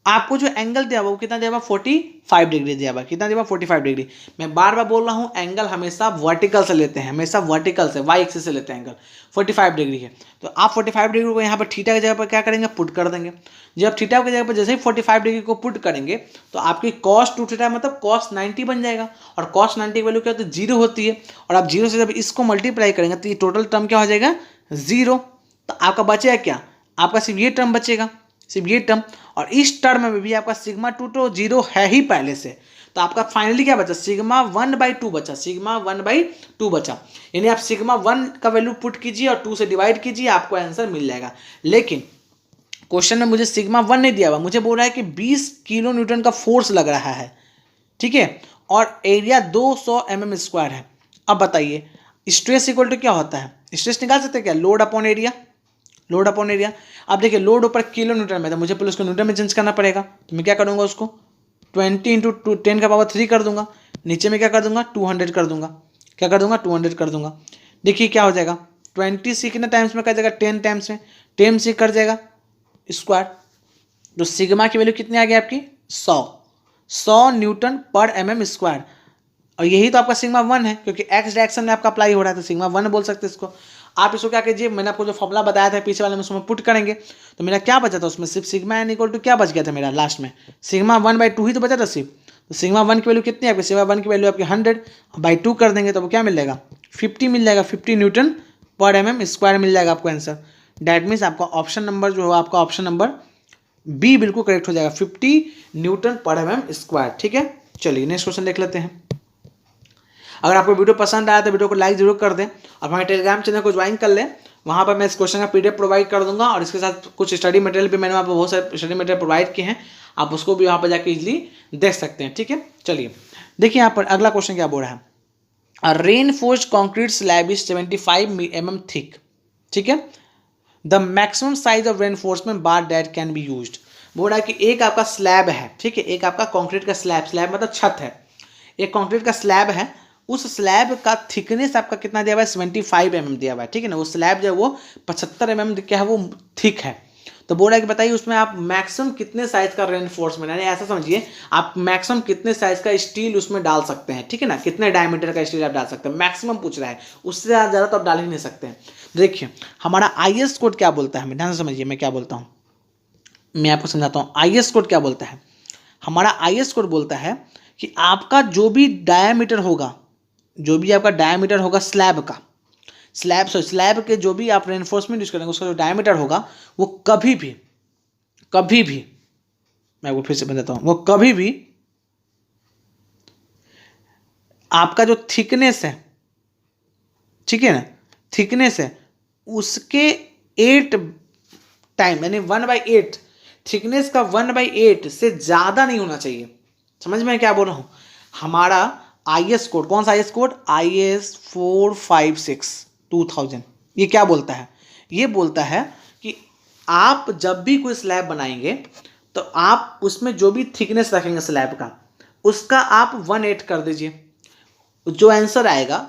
आपको जो एंगल दिया हुआ वो कितना दिया हुआ? 45 डिग्री दिया हुआ। कितना दिया हुआ? 45 डिग्री। मैं बार बार बोल रहा हूँ एंगल हमेशा वर्टिकल से लेते हैं, हमेशा वर्टिकल से, वाई एक्सिस से लेते हैं। एंगल 45 डिग्री है तो आप 45 डिग्री को यहाँ पर थीटा की जगह पर क्या करेंगे? पुट कर देंगे। जब थीटा की जगह पर जैसे ही 45 डिग्री को पुट करेंगे तो आपकी cos 2 थीटा मतलब cos 90 बन जाएगा। और cos 90 की वैल्यू क्या होती है? 0 होती है। और आप 0 से जब इसको मल्टीप्लाई करेंगे तो ये टोटल टर्म क्या हो जाएगा? 0। तो आपका बचेगा क्या? आपका सिर्फ ये टर्म बचेगा, सिर्फ ये टर्म। और इस टर्म में भी आपका सिग्मा 2 तो 0 है ही पहले से। तो आपका फाइनली क्या बचा? सिग्मा 1/2 बचा, सिग्मा 1/2 बचा। यानी आप सिग्मा 1 का वैल्यू पुट कीजिए और 2 से डिवाइड कीजिए, आपको आंसर मिल जाएगा। लेकिन क्वेश्चन में मुझे सिग्मा 1 नहीं दिया हुआ, मुझे बोल रहा है कि 20 किलो न्यूटन का फोर्स लग रहा है, ठीक है, और एरिया 200 mm² है। अब बताइए स्ट्रेस इक्वल टू क्या होता है, स्ट्रेस निकाल सकते हैं क्या, load upon area, load upon area. अब देखिए लोड ऊपर किलो न्यूटन में था, मुझे पहले उसको न्यूटन में चेंज करना पड़ेगा, तो मैं क्या करूँगा उसको 20 × 10⁻³ कर दूंगा, नीचे में क्या कर दूंगा 200 कर दूंगा, क्या कर दूंगा 200 कर दूंगा। देखिए क्या हो जाएगा 20 से कितने टाइम्स में कर जाएगा 10 टाइम्स में, 10 से कर जाएगा स्क्वायर, तो सिग्मा की वैल्यू कितनी आ गई आपकी 100 न्यूटन पर mm²। और यही तो आपका सिग्मा 1 है, क्योंकि एक्स डायरेक्शन में आपका अप्लाई हो रहा है, तो सिग्मा 1 बोल सकते हैं इसको। आप इसको क्या कीजिए, मैंने आपको जो फॉर्मूला बताया था पीछे वाले में उसमें पुट करेंगे, तो मेरा क्या बचा था उसमें सिर्फ सिग्मा n इक्वल टू क्या बच गया था मेरा लास्ट में, सिग्मा 1/2 ही तो बचा था सिर्फ। तो सिग्मा 1 की वैल्यू कितनी है आपकी, सिग्मा 1 की वैल्यू आपकी 100/2 कर देंगे तो वो क्या मिल जाएगा 50 मिल जाएगा, 50 न्यूटन पर mm² मिल जाएगा आपको आंसर। डैट मीन्स आपका ऑप्शन नंबर जो है आपका ऑप्शन नंबर बी बिल्कुल करेक्ट हो जाएगा, 50 न्यूटन पर mm²। ठीक है, चलिए नेक्स्ट क्वेश्चन देख लेते हैं। अगर आपको वीडियो पसंद आया तो वीडियो को लाइक जरूर कर दें और हमारे टेलीग्राम चैनल को ज्वाइन कर लें, वहाँ पर मैं इस क्वेश्चन का PDF प्रोवाइड कर दूंगा और इसके साथ कुछ स्टडी मटेरियल भी मैंने वहाँ पर बहुत सारे स्टडी मटेरियल प्रोवाइड किए हैं, आप उसको भी वहाँ पर जाकर इजीली देख सकते हैं। ठीक है, चलिए देखिए यहाँ पर अगला क्वेश्चन क्या बोल रहा है, reinforced concrete slab is 75 mm thick, ठीक है, the maximum size of reinforcement bar that can be used. बोल रहा है कि एक आपका स्लैब है, ठीक है, एक आपका कंक्रीट का स्लैब, स्लैब मतलब छत है, एक कंक्रीट का स्लैब है, उस स्लैब का थिकनेस आपका कितना दिया हुआ है 75 mm दिया हुआ है, ठीक है ना, वो स्लैब जो है वो 75 mm क्या है वो थिक है। तो बोल रहा है कि बताइए उसमें आप मैक्सिमम कितने साइज का रेनफोर्समेंट, यानी ऐसा समझिए आप मैक्सिमम कितने साइज का स्टील उसमें डाल सकते हैं, ठीक है ना, कितने डायमीटर का स्टील आप डाल सकते हैं, मैक्सिमम पूछ रहा है, उससे ज़्यादा तो आप डाल ही नहीं सकते हैं। देखिए हमारा IS कोड क्या बोलता है, ध्यान से समझिए मैं क्या बोलता हूँ, मैं आपको समझाता हूँ। IS कोड क्या बोलता है, हमारा IS कोड बोलता है कि आपका जो भी डायमीटर होगा, जो भी आपका डायमीटर होगा स्लैब का, स्लैब के जो भी आप रेनफोर्समेंट यूज करेंगे उसका जो डायमीटर होगा वो कभी भी मैं वो फिर से बताता हूँ, वो कभी भी आपका जो थिकनेस है, ठीक है ना, थिकनेस है उसके 8 टाइम यानी 1/8, थिकनेस का 1/8 से ज़्यादा नहीं होना चाहिए। समझ में क्या बोल रहा हूँ, हमारा IS कोड, कौन सा IS कोड, IS 456/2000, ये क्या बोलता है, ये बोलता है कि आप जब भी कोई स्लैब बनाएंगे तो आप उसमें जो भी थिकनेस रखेंगे स्लैब का उसका आप 1/8 कर दीजिए, जो आंसर आएगा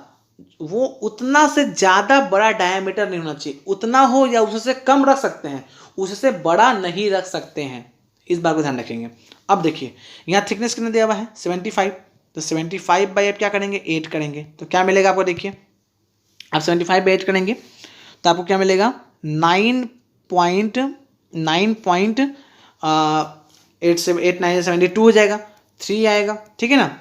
वो उतना से ज़्यादा बड़ा डायमीटर नहीं होना चाहिए, उतना हो या उससे कम रख सकते हैं, उससे बड़ा नहीं रख सकते हैं, इस बात को ध्यान रखेंगे। अब देखिए यहाँ थिकनेस कितना दिया हुआ है 75, तो 75 आप क्या करेंगे 8 करेंगे तो क्या मिलेगा आपको, देखिए आप 75/8 करेंगे तो आपको क्या मिलेगा 9.9 हो जाएगा, 3 आएगा, ठीक है ना,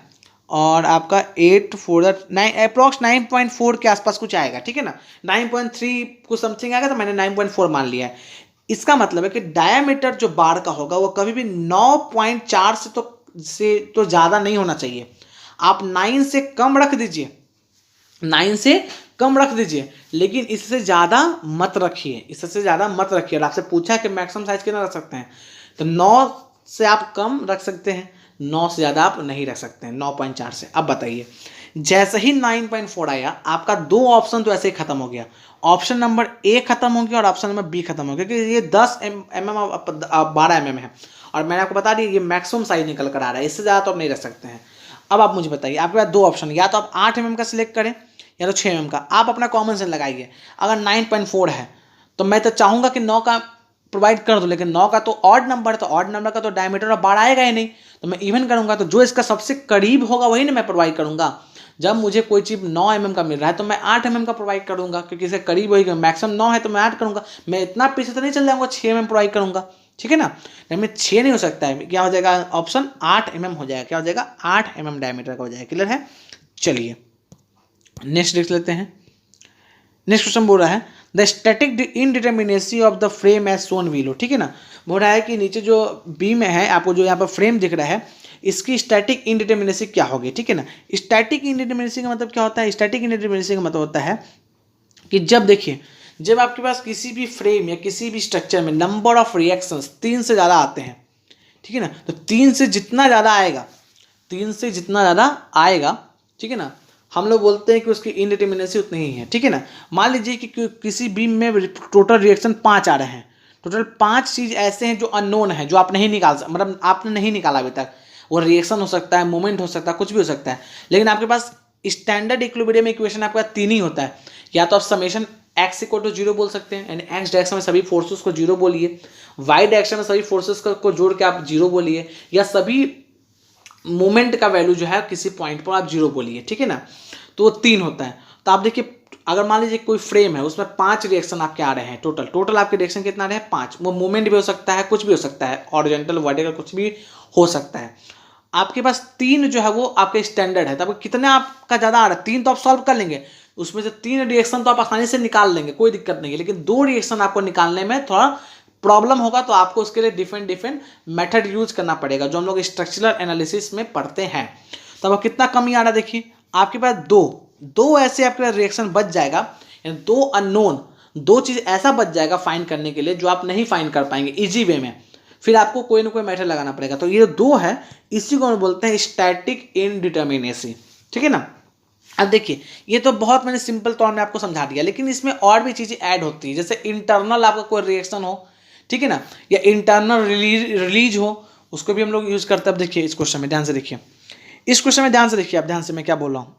और आपका 8 4 9 अप्रॉक्स 9.4 के आसपास कुछ आएगा, ठीक है ना, 9.3 कुछ समथिंग आएगा तो मैंने 9.4 मान लिया है। इसका मतलब है कि डायमीटर जो बार का होगा वो कभी भी 9.4 से तो ज़्यादा नहीं होना चाहिए, आप 9 से कम रख दीजिए, 9 से कम रख दीजिए, लेकिन इससे ज़्यादा मत रखिए, इससे ज़्यादा मत रखिए। और आपसे पूछा कि मैक्सिमम साइज कितना रख सकते हैं, तो 9 से आप कम रख सकते हैं, 9 से ज़्यादा आप नहीं रख सकते हैं, 9.4 से। अब बताइए जैसे ही 9.4 आया आपका 2 ऑप्शन तो ऐसे ही खत्म हो गया, ऑप्शन नंबर A खत्म हो गया और ऑप्शन नंबर B खत्म हो गया, क्योंकि ये 10 mm 12 mm है और मैंने आपको बता दिया ये मैक्सिमम साइज निकल कर आ रहा है, इससे ज़्यादा तो आप नहीं रख सकते हैं। अब आप मुझे बताइए आपके पास 2 ऑप्शन, या तो आप 8 mm का सिलेक्ट करें या तो 6 mm का, आप अपना कॉमन सेंस लगाइए। अगर 9.4 है तो मैं तो चाहूँगा कि 9 का प्रोवाइड कर दो, लेकिन 9 का तो ऑड नंबर है, तो ऑड नंबर का तो डायमीटर और बार आएगा ही नहीं, तो मैं इवन करूँगा, तो जो इसका सबसे करीब होगा वही ना मैं प्रोवाइड करूँगा। जब मुझे कोई चीज़ 9 mm का मिल रहा है तो मैं 8 mm का प्रोवाइड करूँगा, क्योंकि इससे करीब होगी, मैक्सिमम 9 है तो मैं 8 करूँगा, मैं इतना पीछे तो नहीं चल जाऊँगा 6 mm प्रोवाइड करूँगा, ठीक है ना, में 6 नहीं हो सकता है, क्या हो जाएगा ऑप्शन 8 mm हो जाएगा, क्या हो जाएगा 8 mm डायमीटर का हो जाएगा। क्लियर है, चलिए नेक्स्ट देख लेते हैं। नेक्स्ट क्वेश्चन बोल रहा है the static indeterminacy of the frame as shown below, ठीक है ना, बोल रहा है कि नीचे जो बीम है आपको जो यहाँ पर फ्रेम दिख रहा है इसकी स्टैटिक इनडिटर्मिनेसी क्या होगी, ठीक है ना। स्टैटिक इनडिटर्मिनेसी का मतलब क्या होता है, स्टैटिक इनडिटर्मिनेसी का मतलब होता है कि जब देखिए जब आपके पास किसी भी फ्रेम या किसी भी स्ट्रक्चर में नंबर ऑफ रिएक्शंस 3 से ज़्यादा आते हैं, ठीक है ना, तो 3 से जितना ज़्यादा आएगा, 3 से जितना ज़्यादा आएगा, ठीक है ना, हम लोग बोलते हैं कि उसकी इनडिटर्मिनेसी उतनी ही है, ठीक है ना। मान लीजिए कि किसी बीम में टोटल रिएक्शन 5 आ रहे हैं, टोटल 5 चीज़ ऐसे हैं जो अननोन है, जो आप नहीं निकाल सकते, मतलब आपने नहीं निकाला अभी तक। वो रिएक्शन हो सकता है, मूवमेंट हो सकता है, कुछ भी हो सकता है, लेकिन आपके पास स्टैंडर्ड इक्विलिब्रियम इक्वेशन आपके पास 3 ही होता है। या तो आप समेशन x इक्वल टू 0 बोल सकते हैं, यानी x डायरेक्शन में सभी फोर्सेस को 0 बोलिए, y डायरेक्शन में सभी फोर्सेस को जोड़ के आप 0 बोलिए, या सभी मोमेंट का वैल्यू जो है किसी पॉइंट पर आप 0 बोलिए, ठीक है ना। तो वो 3 होता है। तो आप देखिए, अगर मान लीजिए कोई फ्रेम है, उसमें 5 रिएक्शन आपके आ रहे हैं, टोटल आपके रिएक्शन कितना आ रहे हैं 5। वो मूवमेंट भी हो सकता है, कुछ भी हो सकता है, हॉरिजॉन्टल वर्टिकल कुछ भी हो सकता है। आपके पास 3 जो है वो आपके स्टैंडर्ड है, तब कितने आपका ज़्यादा आ रहा है, 3 तो आप सॉल्व कर लेंगे, उसमें से 3 रिएक्शन तो आप आसानी से निकाल लेंगे, कोई दिक्कत नहीं है। लेकिन 2 रिएक्शन आपको निकालने में थोड़ा प्रॉब्लम होगा, तो आपको उसके लिए डिफरेंट मेथड यूज करना पड़ेगा, जो हम लोग स्ट्रक्चरल एनालिसिस में पढ़ते हैं। तो अब कितना कमी आ रहा है, देखिए आपके पास दो ऐसे आपके रिएक्शन बच जाएगा, यानी 2 अननोन, 2 चीज़ ऐसा बच जाएगा फाइंड करने के लिए जो आप नहीं फाइंड कर पाएंगे इजी वे में, फिर आपको कोई ना कोई मेथड लगाना पड़ेगा। तो ये 2 है, इसी को हम बोलते हैं स्टैटिक इनडिटर्मिनेसी, ठीक है ना। अब देखिए, ये तो बहुत मैंने सिंपल तौर में आपको समझा दिया, लेकिन इसमें और भी चीज़ें ऐड होती हैं, जैसे इंटरनल आपका कोई रिएक्शन हो, ठीक है ना, या इंटरनल रिलीज हो, उसको भी हम लोग यूज़ करते हैं। अब देखिए इस क्वेश्चन में ध्यान से देखिए, इस क्वेश्चन में ध्यान से देखिए, आप ध्यान से मैं क्या बोल रहा हूँ।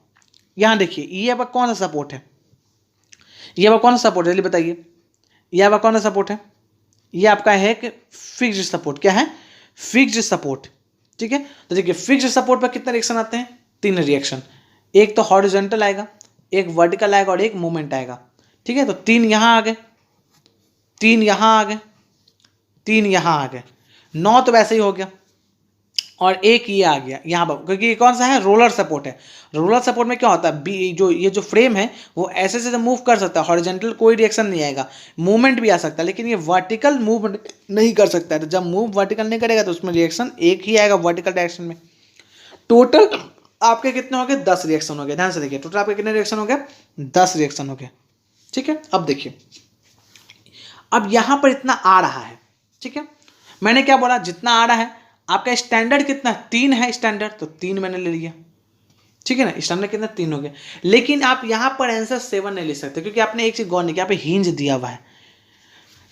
यहाँ देखिए, ये आपका कौन सा सपोर्ट है, ये आपका कौन सा सपोर्ट है, जल्दी बताइए, ये आपका कौन सा सपोर्ट है, ये आपका है कि फिक्स्ड सपोर्ट। क्या है, फिक्स्ड सपोर्ट, ठीक है। तो देखिए फिक्स्ड सपोर्ट पर कितने रिएक्शन आते हैं, 3 रिएक्शन, एक तो हॉरिजॉन्टल आएगा, एक वर्टिकल आएगा और एक मूवमेंट आएगा, ठीक है। तो 3 यहाँ आ गए, 3 यहाँ आ गए, 3 यहाँ आ गए, 9 तो वैसे ही हो गया, और एक ये आ गया यहाँ पर, क्योंकि ये कौन सा है, रोलर सपोर्ट है। रोलर सपोर्ट में क्या होता है, ये जो फ्रेम है वो ऐसे से मूव कर सकता है, हॉरिजॉन्टल कोई रिएक्शन नहीं आएगा, मूवमेंट भी आ सकता है, लेकिन ये वर्टिकल मूव नहीं कर सकता है। तो जब मूव वर्टिकल नहीं करेगा तो उसमें रिएक्शन एक ही आएगा वर्टिकल डायरेक्शन में। टोटल आपके कितने हो गए, 10 रिएक्शन हो गए। ध्यान से देखिए, टोटल आपके कितने रिएक्शन हो गए, 10 रिएक्शन हो गए, ठीक है। अब देखिए, अब यहाँ पर इतना आ रहा है, ठीक है, मैंने क्या बोला, जितना आ रहा है आपका स्टैंडर्ड कितना, 3 है स्टैंडर्ड, तो 3 मैंने ले लिया, ठीक है ना। स्टैंडर्ड कितना, 3 हो गया। लेकिन आप यहाँ पर आंसर 7 नहीं ले सकते, क्योंकि आपने एक चीज गौर नहीं किया, यहाँ पे हिंज दिया हुआ है।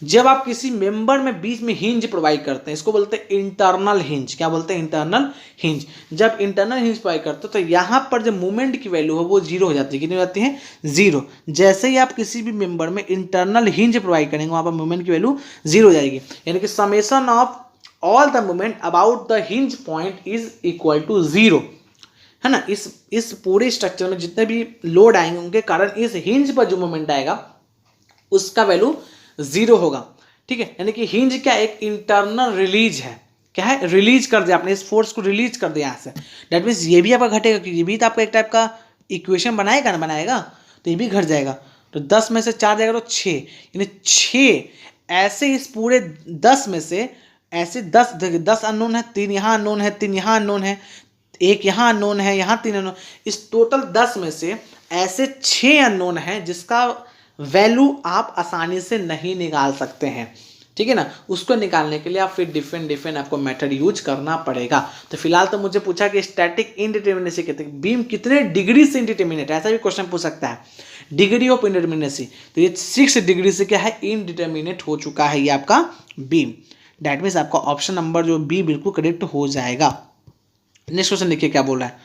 जब आप किसी मेंबर में बीच में हिंज प्रोवाइड करते हैं, इसको बोलते हैं इंटरनल हिंज। क्या बोलते हैं, इंटरनल हिंज। जब इंटरनल हिंज प्रोवाइड करते हो तो यहाँ पर जो मूवमेंट की वैल्यू है वो 0 हो जाती है। कितनी हो जाती है, 0। जैसे ही आप किसी भी मेंबर में इंटरनल हिंज प्रोवाइड करेंगे, वहाँ पर मूवमेंट की वैल्यू 0 हो जाएगी, यानी कि summation of all the movement about the hinge point is equal to 0, है ना। इस पूरे स्ट्रक्चर में जितने भी लोड आएंगे उनके कारण इस हिंज पर जो मूवमेंट आएगा उसका वैल्यू 0 होगा, ठीक है। यानी कि हिंज क्या, एक इंटरनल रिलीज है, क्या है, रिलीज कर दिया आपने, इस फोर्स को रिलीज कर दिया यहाँ से। दैट मीन्स ये भी आपका घटेगा, क्योंकि ये भी तो आपका एक टाइप का इक्वेशन बनाएगा ना, बनाएगा, तो ये भी घट जाएगा। तो 10 में से 4 जाएगा तो 6, यानी 6 ऐसे इस पूरे 10 में से ऐसे 10 अननोन है, 3 यहाँ अननोन है, 3 यहाँ अननोन है, एक यहाँ अननोन है, यहाँ 3 अननोन। इस टोटल 10 में से ऐसे 6 अननोन है जिसका वैल्यू आप आसानी से नहीं निकाल सकते हैं, ठीक है ना। उसको निकालने के लिए आप फिर डिफरेंट आपको मेथड यूज करना पड़ेगा। तो फिलहाल तो मुझे पूछा कि स्टैटिक इनडिटर्मिनेसी कहते हैं, बीम कितने डिग्री से इनडिटर्मिनेट है, ऐसा भी क्वेश्चन पूछ सकता है, डिग्री ऑफ इनडिटर्मिनेसी। तो ये 6 डिग्री से क्या है, इनडिटर्मिनेट हो चुका है ये आपका बीम। दैट मीन्स आपका ऑप्शन नंबर जो बी बिल्कुल करेक्ट हो जाएगा। नेक्स्ट क्वेश्चन देखिए क्या बोल रहा है,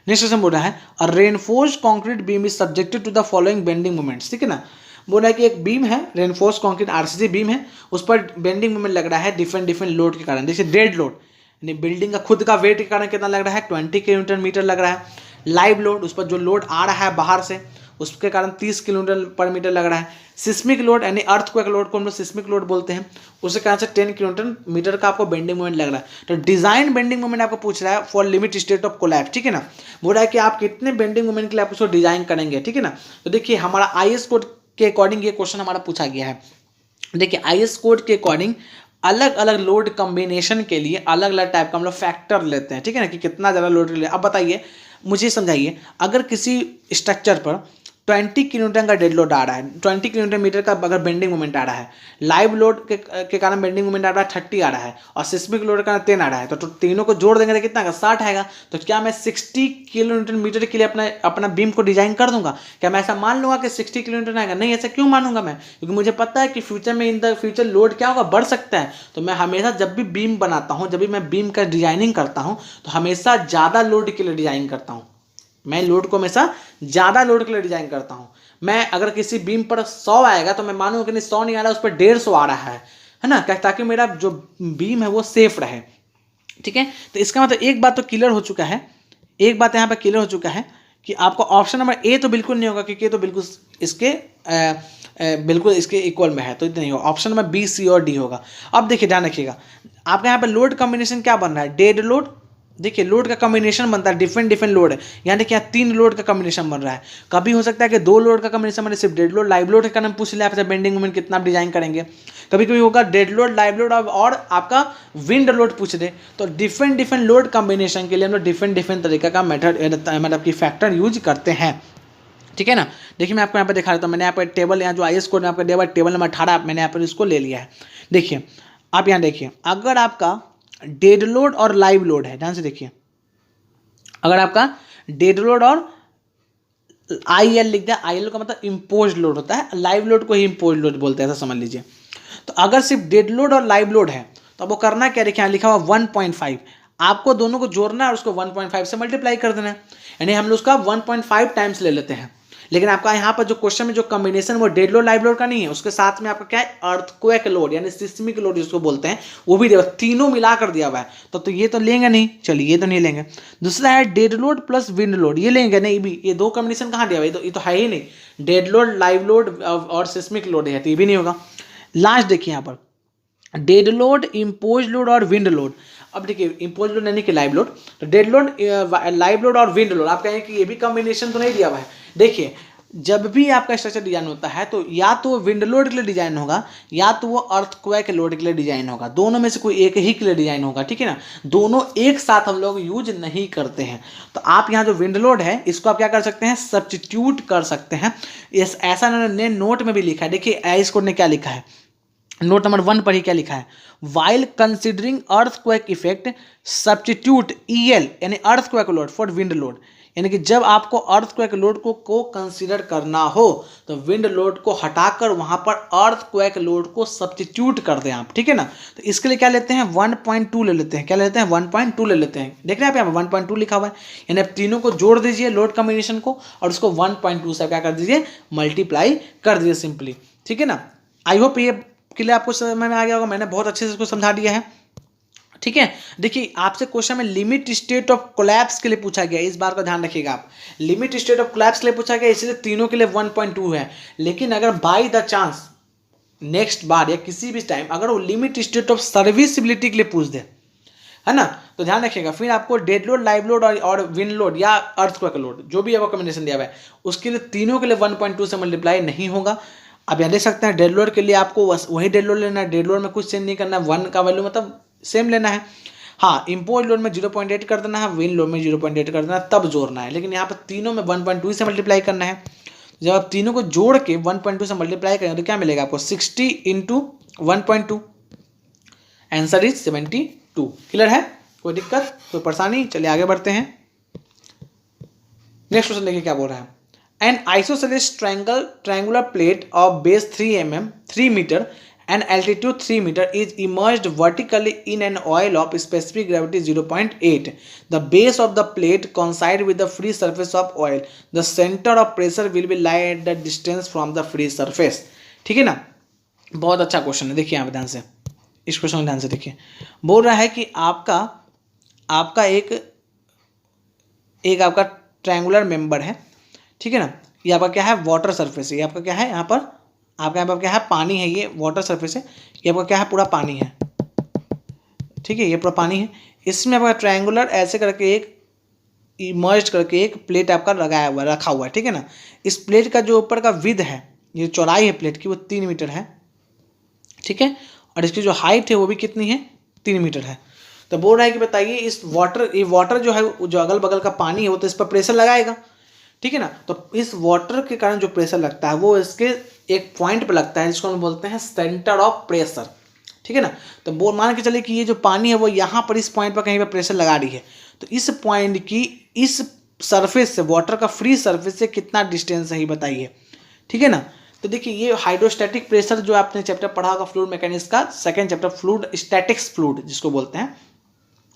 नेक्स्ट क्वेश्चन बोल रहा है a reinforced concrete beam is subjected to the following bending moments, ठीक है ना। बोल रहा है कि एक बीम है, रेनफोर्स्ड कंक्रीट आरसीसी बीम है, उस पर बेंडिंग मोमेंट लग रहा है डिफरेंट लोड के कारण। जैसे डेड लोड, यानी बिल्डिंग का खुद का वेट के कारण कितना लग रहा है, 20 किलोमीटर मीटर लग रहा है। लाइव लोड, उस पर जो लोड आ रहा है बाहर से, उसके कारण 30 किलोमीटर पर मीटर लग रहा है। सिस्मिक लोड यानी अर्थक्वेक लोड को हम लोग सिस्मिक लोड बोलते हैं, उसके कारण से 10 किलोमीटर मीटर का आपको बेंडिंग मोमेंट लग रहा है। तो डिजाइन बेंडिंग मोमेंट आपको पूछ रहा है for limit state of collapse, ठीक है ना। बोल रहा है कि आप कितने बेंडिंग मोमेंट के लिए आप उसको डिजाइन करेंगे, ठीक है ना। तो देखिए हमारा आईएस कोड के अकॉर्डिंग ये क्वेश्चन हमारा पूछा गया है। देखिए आईएस कोड के अकॉर्डिंग अलग अलग लोड कॉम्बिनेशन के लिए अलग अलग टाइप का हम लोग फैक्टर लेते हैं, ठीक है ना, कि कितना ज़्यादा लोड ले। अब बताइए, मुझे समझाइए, अगर किसी स्ट्रक्चर पर 20 किलोमीटर का डेड लोड आ रहा है, 20 किलोमीटर मीटर का अगर बेंडिंग मोमेंट आ रहा है, लाइव लोड के कारण बेंडिंग मोमेंट आ रहा है 30 आ रहा है, और सिस्मिक लोड का 10 आ रहा है, तो तीनों को जोड़ देंगे तो कितना का 60 आएगा। तो क्या मैं 60 किलोमीटर मीटर के लिए अपना बीम को डिजाइन कर दूंगा? क्या मैं ऐसा मान लूंगा कि 60 किलोमीटर आएगा? नहीं, ऐसा क्यों मानूंगा मैं? क्योंकि मुझे पता है कि फ्यूचर में इन द फ्यूचर लोड क्या होगा, बढ़ सकता है। तो मैं हमेशा जब भी बीम बनाता हूँ, जब भी मैं बीम का डिजाइनिंग करता हूँ, तो हमेशा ज़्यादा लोड के लिए डिजाइन करता हूँ। मैं लोड को हमेशा ज़्यादा लोड के लिए डिजाइन करता हूँ। मैं अगर किसी बीम पर 100 आएगा तो मैं मानूंगा कि नहीं 100 नहीं आ रहा, उस पर 150 आ रहा है ना, ताकि मेरा जो बीम है वो सेफ रहे। ठीक है, तो इसका मतलब एक बात तो क्लियर हो चुका है, एक बात यहाँ पर क्लियर हो चुका है कि आपको ऑप्शन नंबर ए तो बिल्कुल नहीं होगा, क्योंकि तो बिल्कुल इसके इक्वल में है, तो नहीं होगा। ऑप्शन नंबर बी, सी और डी होगा। अब देखिए ध्यान रखिएगा, आपका यहाँ पर लोड कॉम्बिनेशन क्या बन रहा है? Dead load. देखिए लोड का कॉम्बिनेशन बनता है, डिफरेंट लोड है, यानी कि यहाँ 3 लोड का कॉम्बिनेशन बन रहा है। कभी हो सकता है कि 2 लोड का कॉम्बिनेशन बने, सिर्फ डेड लोड लाइव लोड के कारण पूछ लिया आपसे बेंडिंग मोमेंट कितना आप डिजाइन करेंगे। कभी कभी होगा डेड लोड लाइव लोड और आपका विंड लोड पूछ दे। तो डिफरेंट लोड कॉम्बिनेशन के लिए हम लोग डिफरेंट तरीका का मेथड मतलब कि फैक्टर यूज करते हैं। ठीक है ना। देखिए मैं आपको यहाँ पे दिखा देता हूँ, मैंने यहाँ पर टेबल, यहाँ जो IS कोड में आपका दिया हुआ टेबल नंबर 18, मैंने यहाँ पर इसको ले लिया है। देखिए आप यहाँ देखिए, अगर आपका डेड लोड और लाइव लोड है, ध्यान से देखिए, अगर आपका डेड लोड और IL लिख दिया, IL का मतलब इम्पोज लोड होता है, लाइव लोड को ही इम्पोज लोड बोलते हैं, ऐसा समझ लीजिए। तो अगर सिर्फ डेड लोड और लाइव लोड है तो आपको करना क्या, देखिए यहाँ लिखा हुआ 1.5, आपको दोनों को जोड़ना है और उसको 1.5 से मल्टीप्लाई कर देना है, यानी हम लोग उसका 1.5 टाइम्स ले लेते हैं। लेकिन आपका यहाँ पर जो क्वेश्चन में जो कॉम्बिनेशन वो डेड लोड लाइव लोड का नहीं है, उसके साथ में आपका क्या है, अर्थक्वेक लोड यानी सिस्मिक लोड जिसको बोलते हैं, वो भी तीनों मिला कर दिया हुआ है। तो ये तो लेंगे नहीं, चलिए ये तो नहीं लेंगे। दूसरा है dead load plus wind load, ये लेंगे नहीं भी, ये 2 कॉम्बिनेशन कहाँ दिया हुआ है, ये तो है ही नहीं, डेड लोड लाइव लोड और सिस्मिक लोड है, तो ये भी नहीं होगा। लास्ट देखिए यहाँ पर डेड लोड, इम्पोज लोड और विंड लोड। अब देखिए इम्पोज लोड यानी कि लाइव लोड, तो डेड लोड, लाइव लोड और विंड लोड, आप कहेंगे कि ये भी कॉम्बिनेशन तो नहीं दिया हुआ है। देखिए जब भी आपका स्ट्रक्चर डिजाइन होता है तो या तो विंड लोड के लिए डिजाइन होगा या तो वो अर्थक्वेक लोड के लिए डिजाइन होगा, दोनों में से कोई एक ही के लिए डिजाइन होगा। ठीक है ना, दोनों एक साथ हम लोग यूज नहीं करते हैं। तो आप यहाँ जो विंड लोड है इसको आप क्या कर सकते हैं, सब्स्टिट्यूट कर सकते हैं। ऐसा ने नोट में भी लिखा है, देखिए IS कोड ने क्या लिखा है, नोट नंबर 1 पर ही क्या लिखा है, while considering earthquake effect substitute EL यानी earthquake load for wind load, यानी कि जब आपको अर्थक्वेक लोड को कंसीडर करना हो तो विंड लोड को हटाकर वहां पर अर्थक्वेक लोड को सब्स्टिट्यूट कर दें आप। ठीक है ना, तो इसके लिए क्या लेते हैं, 1.2 ले लेते हैं। क्या लेते हैं, 1.2 ले लेते हैं। देख रहे हैं आप यहाँ 1.2 लिखा हुआ है, यानी आप तीनों को जोड़ दीजिए लोड कॉम्बिनेशन को और उसको 1.2 से क्या कर दीजिए, मल्टीप्लाई कर दीजिए सिंपली। ठीक है ना, आई होप ये के लिए आपको समझ में आ गया होगा, मैंने बहुत अच्छे से इसको समझा दिया है। ठीक है, देखिए आपसे क्वेश्चन में लिमिट स्टेट ऑफ कोलैप्स के लिए पूछा गया, इस बार का ध्यान रखिएगा आप, लिमिट स्टेट ऑफ कोलैप्स के लिए पूछा गया, इसलिए तीनों के लिए 1.2 है। लेकिन अगर बाय द चांस नेक्स्ट बार या किसी भी टाइम अगर वो लिमिट स्टेट ऑफ सर्विसिबिलिटी के लिए पूछ दे, है ना, तो ध्यान रखिएगा, फिर आपको डेड लोड, लाइव लोड और विंड लोड या अर्थक्वेक लोड जो भी आपको कॉम्बिनेशन दिया हुआ है उसके लिए तीनों के लिए 1.2 से मल्टीप्लाई नहीं होगा। आप यहाँ देख सकते हैं डेड लोड के लिए आपको वही डेड लोड लेना है, डेड लोड में कुछ चेंज नहीं करना है, 1 का वैल्यू मतलब सेम लेना है। हाँ, इम्पोज लोड में 0.8 कर देना है, विंड लोड में 0.8 कर देना है, तब जोड़ना है। लेकिन यहाँ पर तीनों में 1.2 से मल्टीप्लाई करना है। जब आप तीनों को जोड़ के 1.2 से मल्टीप्लाई करेंगे तो क्या मिलेगा आपको, 60 इंटू 1.2, आंसर इज 72। क्लियर है, कोई दिक्कत, कोई परेशानी? चलिए आगे बढ़ते हैं। नेक्स्ट क्वेश्चन देखिए क्या बोल रहा है, N isosceles triangular plate of base 3 meter and altitude 3 meter is immersed vertically in an oil of specific gravity 0.8. The base of the plate coincides with the free surface of oil. The center of pressure will be lie at the distance from the free surface. ठीक है ना, बहुत अच्छा question है। देखिए यहाँ ध्यान से, इस क्वेश्चन को ध्यान से देखिए, बोल रहा है कि आपका एक आपका ट्रायंगुलर मेंबर है। ठीक है ना, ये आपका क्या है, वाटर सरफेस है। ये आपका क्या है, यहाँ पर आपका यहाँ पर क्या है, पानी है, ये वाटर सरफेस है। ये आपका क्या है, पूरा पानी है। ठीक है, ये पूरा पानी है। इसमें आपका ट्रायंगुलर ऐसे करके एक इमर्ज करके एक प्लेट आपका लगाया हुआ रखा हुआ है। ठीक है ना, इस प्लेट का जो ऊपर का विड्थ है, ये चौड़ाई है प्लेट की, वो 3 मीटर है। ठीक है, और इसकी जो हाइट है वो भी कितनी है, 3 मीटर है। तो बोल रहा है कि बताइए इस वाटर जो है, जो अगल बगल का पानी है वो तो इस पर प्रेशर लगाएगा। ठीक है ना। तो इस वाटर के कारण जो प्रेशर लगता है वो इसके एक पॉइंट पे लगता है जिसको हम बोलते हैं सेंटर ऑफ प्रेशर, ठीक है ना। तो वो मान के चलिए कि ये जो पानी है वो यहाँ पर इस पॉइंट पर कहीं पर प्रेशर लगा रही है, तो इस पॉइंट की इस सरफेस से, वाटर का फ्री सरफेस से कितना डिस्टेंस है ये बताइए, ठीक है ना। तो देखिए ये हाइड्रोस्टैटिक प्रेशर जो आपने चैप्टर पढ़ा होगा फ्लूइड मैकेनिक्स का, second chapter fluid statics fluid जिसको बोलते हैं,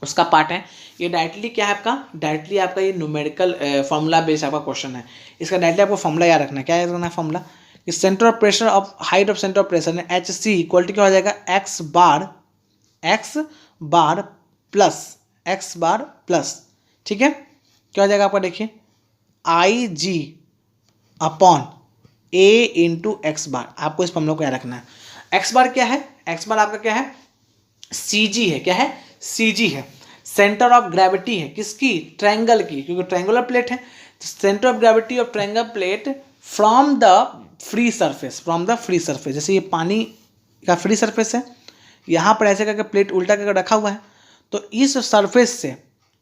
उसका पार्ट है। ये डायरेक्टली क्या है आपका, डायरेक्टली आपका ये न्यूमेरिकल फॉर्मूला बेस्ड आपका क्वेश्चन है। इसका डायरेक्टली आपको फॉर्मूला याद रखना है। क्या याद रखना है फॉर्मूला, कि centre of pressure of height of centre of pressure है एच सी इक्वल टू क्या हो जाएगा, एक्स बार प्लस, ठीक है। क्या हो जाएगा आपका, देखिए आई जी अपॉन ए इंटू एक्स बार। आपको इस फॉर्मूला को याद रखना है। एक्स बार क्या है, एक्स बार आपका क्या है, सी जी है। क्या है, सी जी है। सेंटर ऑफ ग्रेविटी है किसकी, ट्रायंगल की, क्योंकि ट्रायंगुलर प्लेट है। Centre of gravity of triangle plate from the free surface, जैसे ये पानी का फ्री सरफेस है, यहाँ पर ऐसे करके प्लेट उल्टा करके रखा हुआ है, तो इस सरफेस से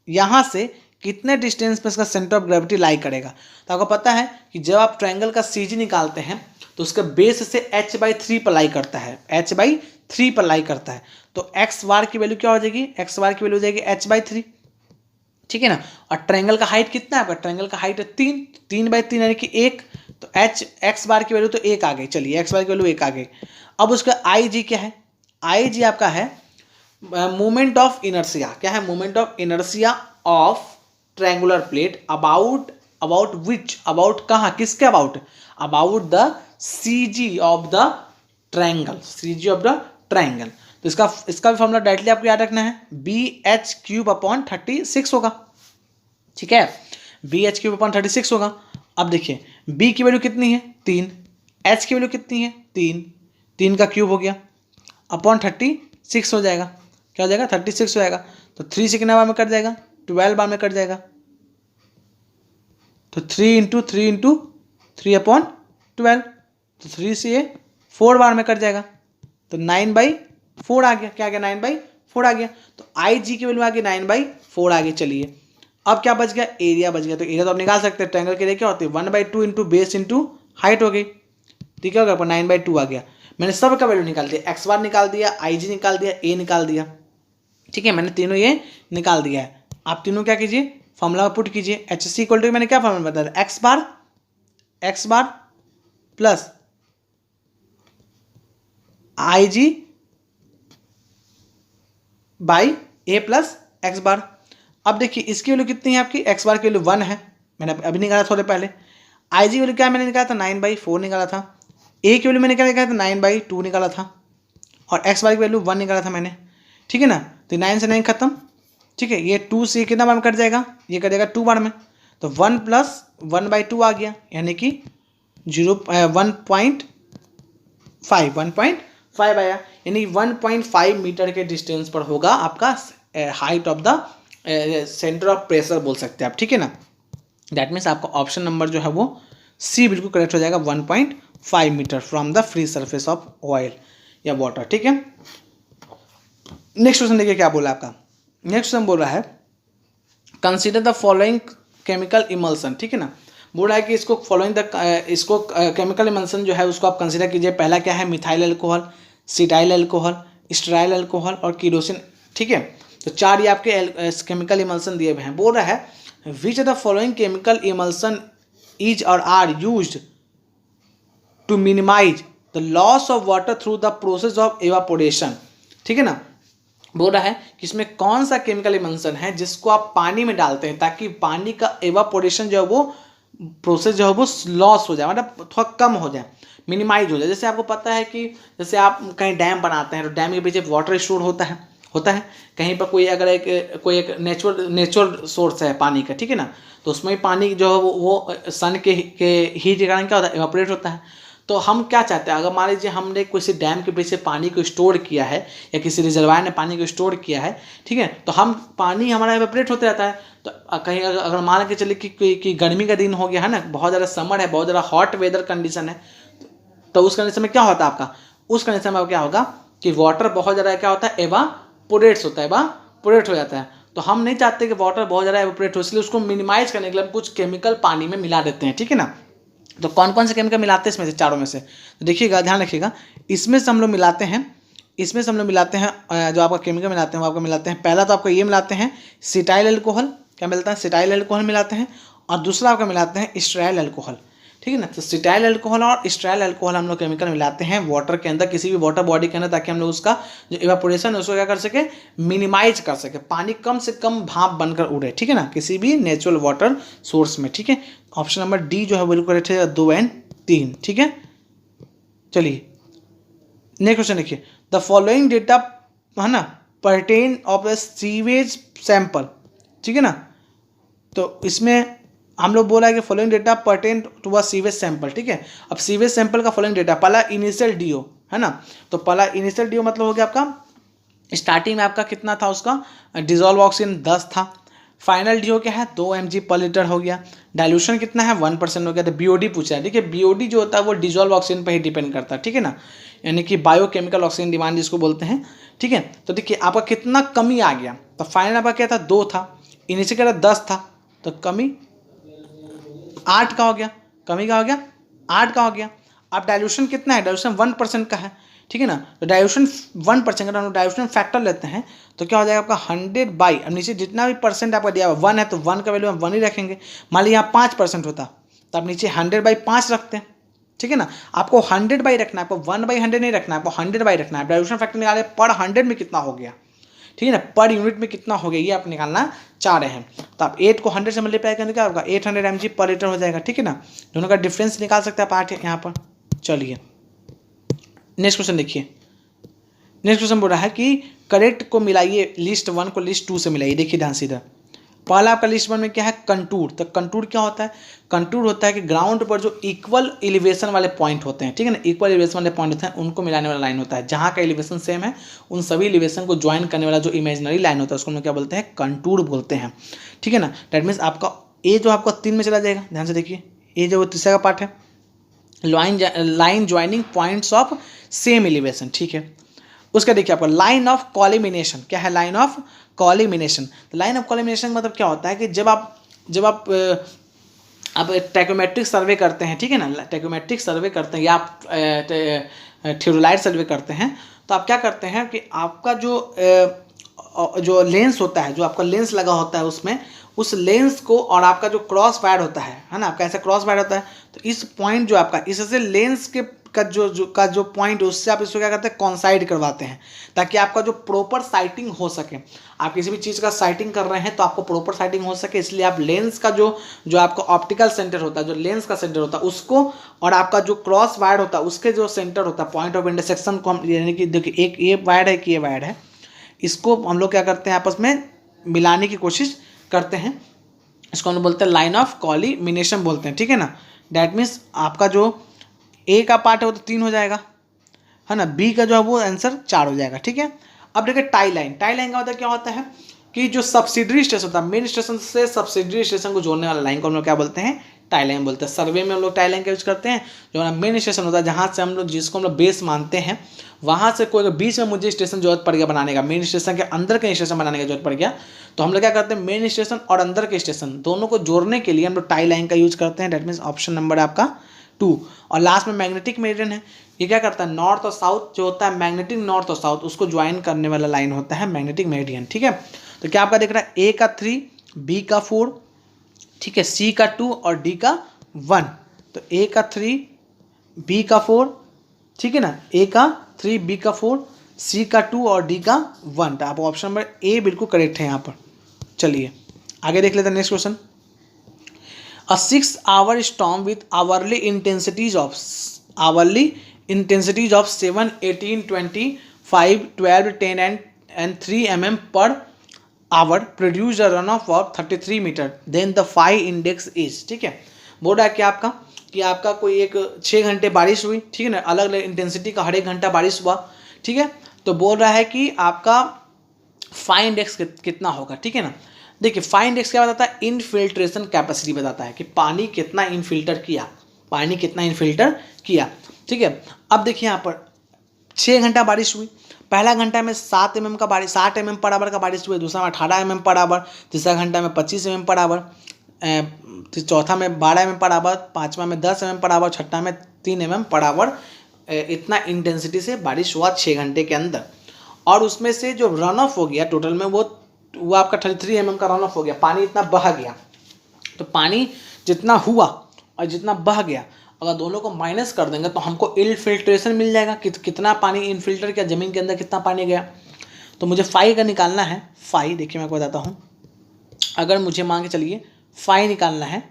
यहाँ से कितने डिस्टेंस पे इसका सेंटर ऑफ ग्रेविटी लाई करेगा। तो आपको पता है कि जब आप ट्रायंगल का सी जी निकालते हैं तो उसके बेस से h/3 पर लाई करता है, h/3 पर लाई करता है। तो एक्स बार की वैल्यू क्या हो जाएगी, एक्स बार की वैल्यू हो जाएगी h/3, ठीक है ना। और ट्रायंगल का हाइट कितना है आपका, ट्रायंगल का हाइट है 3 यानी कि 1, तो एक्स बार की वैल्यू तो 1 आ गई। चलिए एक्स बार की वैल्यू 1 आ गई। अब उसका आई जी क्या है, आई जी आपका है मोमेंट ऑफ इनर्शिया। क्या है, moment of inertia of triangular plate about which, about कहाँ, किसके about the C G of the triangle. तो इसका भी फॉर्मूला डायरेक्टली आपको याद रखना है, BH³/36 होगा, ठीक है। BH³/36 होगा। अब देखिए B की वैल्यू कितनी है, 3, H की वैल्यू कितनी है, 3 का क्यूब हो गया अपॉन 36 हो जाएगा। क्या हो जाएगा, 36 हो जाएगा। तो 3 से कितना बार में कट जाएगा, 12 बार में कट जाएगा। तो 3 × 3 तो 3 से ये 4 बार में कट जाएगा, तो 9/4 आ गया। क्या आ गया, 9/4 आ गया। तो आई जी की वैल्यू आ गई 9/4 आ गई। चलिए अब क्या बच गया, एरिया बच गया। तो एरिया तो आप निकाल सकते हैं, ट्रायंगल के लिए क्या होती है 1/2 इंटू बेस इंटू हाइट हो गई, ठीक है। 9/2 आ गया। मैंने सब का वैल्यू निकाल दिया, एक्स बार निकाल दिया, आई जी निकाल दिया, ए निकाल दिया, ठीक है। मैंने तीनों ये निकाल दिया है। आप तीनों क्या कीजिए, फॉर्मूला पुट कीजिए। एच सी इक्वल टू, मैंने क्या फॉर्मूला बताया, X bar plus I G by A plus X bar. अब देखिए इसकी वैल्यू कितनी है आपकी, एक्स बार की वैल्यू 1 है, मैंने अभी निकाला थोड़े पहले। आई जी वैल्यू क्या मैंने निकाला था, 9/4 निकाला था। ए की वैल्यू मैंने क्या निकाला था, 9/2 निकाला था। और एक्स बार की वैल्यू 1 निकाला था मैंने, ठीक है ना। तो 9 से 9 खत्म, ठीक है। ये 2 से कितना बार में कट जाएगा, ये कट जाएगा 2 बार में। तो 1 + 1/2 आ गया, यानी कि 1.5 आया, यानी 1.5 मीटर के डिस्टेंस पर होगा आपका height of the centre of pressure बोल सकते हैं आप, ठीक है ना। दैट मीन्स आपका ऑप्शन नंबर जो है वो सी बिल्कुल करेक्ट हो जाएगा, 1.5 metre from the free surface of oil या वाटर, ठीक है। नेक्स्ट क्वेश्चन देखिए क्या बोला आपका। नेक्स्ट क्वेश्चन बोल रहा है consider the following chemical emulsion, ठीक है ना। बोल रहा है कि इसको केमिकल इमल्सन जो है उसको आप कंसीडर कीजिए। पहला क्या है, methyl alcohol, cetyl alcohol, sterile alcohol और कीरोसिन, ठीक है। तो 4 ये आपके केमिकल इमल्सन दिए हुए हैं। बोल रहा है which the following chemical emulsion is और are used to minimise the loss of water through the process of evaporation, ठीक है ना। बोल रहा है कि इसमें कौन सा केमिकल इमल्सन है जिसको आप पानी में डालते हैं ताकि पानी का एवापोरेशन जो है वो प्रोसेस जो है वो लॉस हो जाए, मतलब थोड़ा कम हो जाए, मिनिमाइज हो जाए। जैसे आपको पता है कि जैसे आप कहीं डैम बनाते हैं तो डैम के पीछे वाटर स्टोर होता है कहीं पर कोई एक नेचुरल सोर्स है पानी का, ठीक है ना। तो उसमें पानी जो है वो सन के हीट के कारण क्या होता है, एवापोरेट होता है। तो हम क्या चाहते हैं, अगर मान लीजिए हमने किसी डैम के पीछे पानी को स्टोर किया है या किसी रिजर्वायर ने पानी को स्टोर किया है, ठीक है, तो हम पानी हमारा एवेपोरेट होते रहता है। तो कहीं अगर मान के चले कि गर्मी का दिन हो गया है ना, बहुत ज़्यादा समर है, बहुत ज़्यादा हॉट वेदर कंडीशन है, तो उस कंडीशन में क्या होता है आपका, उस कंडीशन में क्या होगा कि वाटर बहुत ज़्यादा क्या होता है, एवापोरेट हो जाता है। तो हम नहीं चाहते कि वाटर बहुत ज़्यादा एवोपरेट हो, इसलिए उसको मिनिमाइज करने के लिए हम कुछ केमिकल पानी में मिला देते हैं, ठीक है ना। तो कौन कौन से केमिकल मिलाते हैं इसमें से, चारों में से, तो देखिएगा, ध्यान रखिएगा। इसमें से हम लोग मिलाते हैं, जो आपका केमिकल मिलाते हैं वो आपको मिलाते हैं, पहला तो आपको ये मिलाते हैं सिटाइल अल्कोहल, क्या मिलता है, सिटाइल अल्कोहल मिलाते हैं, और दूसरा आपका मिलाते हैं स्ट्राइल अल्कोहल, ठीक है ना। तो सिटाइल अल्कोहल और स्ट्राइल अल्कोहल हम लोग केमिकल मिलाते हैं वाटर के अंदर, किसी भी वाटर बॉडी के अंदर, ताकि हम लोग उसका जो इवापोरेशन है उसको क्या कर सके, मिनिमाइज कर सके, पानी कम से कम भाप बनकर उड़े, ठीक है ना, किसी भी नेचुरल वाटर सोर्स में, ठीक है। ऑप्शन नंबर डी जो है बिल्कुल करेक्ट है, 2 और 3, ठीक है। चलिए नेक्स्ट क्वेश्चन देखिए, द फॉलोइंग डेटा है ना pertain of the sewage sample, ठीक है ना। तो इसमें हम लोग बोला है कि following data pertain to a sewage sample, ठीक है। अब सीवेज सैंपल का फॉलोइंग डेटा, पहला इनिशियल डीओ है ना, तो पहला इनिशियल डीओ मतलब हो गया आपका स्टार्टिंग में आपका कितना था, उसका डिजोल्व ऑक्सीजन 10 था। फाइनल डीओ क्या है, 2 mg पर लीटर हो गया। डाइल्यूशन कितना है, 1% हो गया। तो बीओडी पूछा है, ठीक है। बीओडी जो होता है वो डिजोल्व ऑक्सीजन पर ही डिपेंड करता है, ठीक है ना, यानी कि बायोकेमिकल ऑक्सीजन डिमांड जिसको बोलते हैं, ठीक है। तो देखिए आपका कितना कमी आ गया, तो फाइनल आपका क्या था, 2 था, इनिशियल क्या था 10 था, तो कमी 8 का हो गया, कमी का हो गया 8 का हो गया। अब डाइल्यूशन कितना है, डाइल्यूशन 1% का है, ठीक है ना। तो डाइल्यूशन 1%, अगर हम डाइल्यूशन फैक्टर लेते हैं तो क्या हो जाएगा आपका 100 बाई, अब नीचे जितना भी परसेंट आपका दिया हुआ 1 है तो 1 का वैल्यू हम 1 ही रखेंगे। मान लीजिए यहाँ 5% होता तो आप नीचे 100/5 रखते हैं, ठीक है ना। आपको 100 बाई रखना है, आपको 1/100 नहीं रखना है, आपको 100 बाई रखना है। डाइल्यूशन फैक्टर निकाले पर 100 में कितना हो गया, ठीक है ना, पर यूनिट में कितना हो गया ये आप निकालना चाह रहे हैं। तो आप 8 को 100 से मल्टीप्लाई करेंगे क्या होगा, 800 mg पर लीटर हो जाएगा, ठीक है ना। दोनों का डिफरेंस निकाल सकते हैं आप 8 यहाँ पर। चलिए नेक्स्ट क्वेश्चन देखिए, नेक्स्ट क्वेश्चन बोल रहा है कि करेक्ट को मिलाइए, लिस्ट 1 को लिस्ट 2 से मिलाइए। देखिए ध्यान से इधर, पहला आपका लिस्ट 1 में क्या है, कंटूर। तो कंटूर क्या होता है, कंटूर होता है कि ग्राउंड पर जो इक्वल एलिवेशन वाले पॉइंट होते हैं, ठीक है ना, इक्वल एलिवेशन वाले पॉइंट होते हैं उनको मिलाने वाला लाइन होता है। जहाँ का एलिवेशन सेम है उन सभी एलिवेशन को ज्वाइन करने वाला जो इमेजिनरी लाइन होता है उसको हम लोग क्या बोलते हैं, कंटूर बोलते हैं, ठीक है ना। दैट मीन्स आपका ए जो आपका 3 में चला जाएगा, ध्यान से देखिए, ए जो तीसरा का पार्ट है, line joining points of same elevation, ठीक है। उसका देखिए आपका लाइन ऑफ कॉलिमिनेशन, क्या है, लाइन ऑफ कॉलिमिनेशन। तो लाइन ऑफ कॉलिमिनेशन मतलब क्या होता है कि जब आप टैकोमेट्रिक सर्वे करते हैं, ठीक है ना, टैकोमेट्रिक सर्वे करते हैं या आप थियोडोलाइट सर्वे करते हैं, तो आप क्या करते हैं कि आपका जो लेंस होता है, जो आपका लेंस लगा होता है उसमें, उस लेंस को और आपका जो क्रॉस वायर होता है ना, आपका ऐसा क्रॉस वायर होता है, तो इस पॉइंट जो आपका इससे लेंस के का जो पॉइंट है उससे आप इसको क्या करते हैं, कॉन्साइड करवाते हैं, ताकि आपका जो प्रॉपर साइटिंग हो सके। आप किसी भी चीज़ का साइटिंग कर रहे हैं तो आपको प्रॉपर साइटिंग हो सके, इसलिए आप लेंस का जो आपका ऑप्टिकल सेंटर होता है, जो लेंस का सेंटर होता है उसको, और आपका जो क्रॉस वायर होता है उसके जो सेंटर होता है, पॉइंट ऑफ इंटरसेक्शन को हम, यानी कि देखिए एक ये वायर है कि ये वायर है, इसको हम लोग क्या करते हैं, आपस में मिलाने की कोशिश करते हैं। इसको हम लोग बोलते हैं लाइन ऑफ कॉलिमिनेशन बोलते हैं, ठीक है ना। डैट मीन्स आपका जो ए का पार्ट है वो तो 3 हो जाएगा, है ना, बी का जो है वो आंसर 4 हो जाएगा, ठीक है। अब देखिए टाई लाइन, टाई लाइन का मतलब क्या होता है कि जो सब्सिडरी स्टेशन होता है, मेन स्टेशन से सब्सिडरी स्टेशन को जोड़ने वाला लाइन को हम लोग क्या बोलते हैं, टाई लाइन बोलते हैं। सर्वे में हम लोग टाई लाइन का यूज करते हैं, जो हमारा मेन स्टेशन होता है जहाँ से हम लोग, जिसको हम लोग बेस मानते हैं, वहाँ से कोई बीच में मुझे स्टेशन जरूरत पड़ गया बनाने का, मेन स्टेशन के अंदर के स्टेशन बनाने की जरूरत पड़ गया, तो हम लोग क्या करते हैं, मेन स्टेशन और अंदर के स्टेशन दोनों को जोड़ने के लिए हम लोग टाई लाइन का यूज करते हैं। दैट मीन्स ऑप्शन नंबर आपका 2। और लास्ट में मैग्नेटिक मेरिडियन है, ये क्या करता है, नॉर्थ और साउथ जो होता है, मैग्नेटिक नॉर्थ और साउथ उसको ज्वाइन करने वाला लाइन होता है मैग्नेटिक मेरिडियन, ठीक है। तो क्या आपका दिख रहा है, ए का 3, बी का 4, ठीक है, सी का 2 और डी का 1। तो ए का 3, बी का 4, ठीक है ना, ए का 3, बी का 4, सी का 2 और डी का 1। तो आप ऑप्शन नंबर ए बिल्कुल करेक्ट है यहाँ पर। चलिए आगे देख लेते हैं next question. A 6-hour storm with hourly intensities of 7, 18, 25, 12, 10 and 3 mm per hour produced a runoff of 33 meter. Then the phi index is, ठीक है। बोल रहा है कि आपका कोई एक 6 घंटे बारिश हुई, ठीक है ना, अलग अलग इंटेंसिटी का हर एक घंटा बारिश हुआ, ठीक है। तो बोल रहा है कि आपका फाई इंडेक्स कितना होगा, ठीक है ना। देखिए फाई इंडेक्स क्या बताता है, इनफिल्ट्रेशन कैपेसिटी बताता है कि पानी कितना इनफिल्टर किया, ठीक है। अब देखिए यहाँ पर 6 घंटा बारिश हुई। पहला घंटा में 7 mm का बारिश, 60 mm पर आवर का बारिश हुई, दूसरा में 18 mm पर आवर, तीसरा घंटा में 25 mm पर आवर, चौथा में 12 mm पर आवर, पाँचवा में 10 mm पर आवर, छठा में 3 mm पर आवर। इतना इंटेंसिटी से बारिश हुआ 6 घंटे के अंदर। और उसमें से जो रन ऑफ हो गया टोटल में वो आपका 33 mm का रन ऑफ हो गया। पानी इतना बह गया। तो पानी जितना हुआ और जितना बह गया, अगर दोनों को माइनस कर देंगे तो हमको इनफिल्ट्रेशन मिल जाएगा। कितना पानी इनफिल्टर किया, ज़मीन के अंदर कितना पानी गया। तो मुझे फाई का निकालना है। फाई देखिए मैं आपको बताता हूँ। अगर मुझे मान के चलिए फाई निकालना है,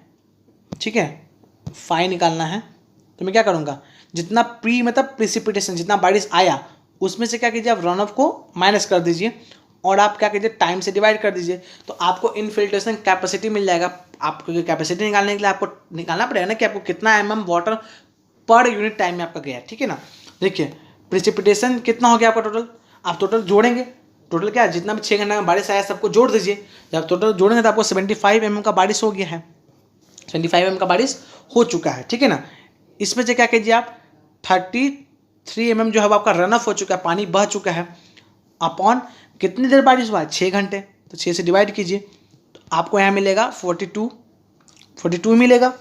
ठीक है, फाई निकालना है, तो मैं क्या करूँगा, जितना मतलब प्रिसिपिटेशन, जितना बारिश आया उसमें से क्या कीजिए, आप रन ऑफ को माइनस कर दीजिए और आप क्या कीजिए, टाइम से डिवाइड कर दीजिए। तो आपको इनफिल्ट्रेशन कैपेसिटी मिल जाएगा। आपको कैपेसिटी निकालने के लिए आपको निकालना पड़ेगा ना कि आपको कितना mm water per unit time में आपका गया, ठीक है ना। देखिए प्रिसिपिटेशन कितना हो गया आपका टोटल, आप टोटल जोड़ेंगे। टोटल क्या है, जितना भी 6 घंटे में बारिश आया सबको जोड़ दीजिए। जब टोटल जोड़ेंगे तो आपको 75 mm का बारिश हो गया है, 75 mm का बारिश हो चुका है, ठीक है ना। इसमें से क्या कीजिए आप 33 mm जो है वो आपका रन ऑफ हो चुका है, पानी बह चुका है। अपॉन कितनी देर बारिश हुआ है, 6 घंटे, तो 6 से डिवाइड कीजिए तो आपको यहाँ मिलेगा 42 मिलेगा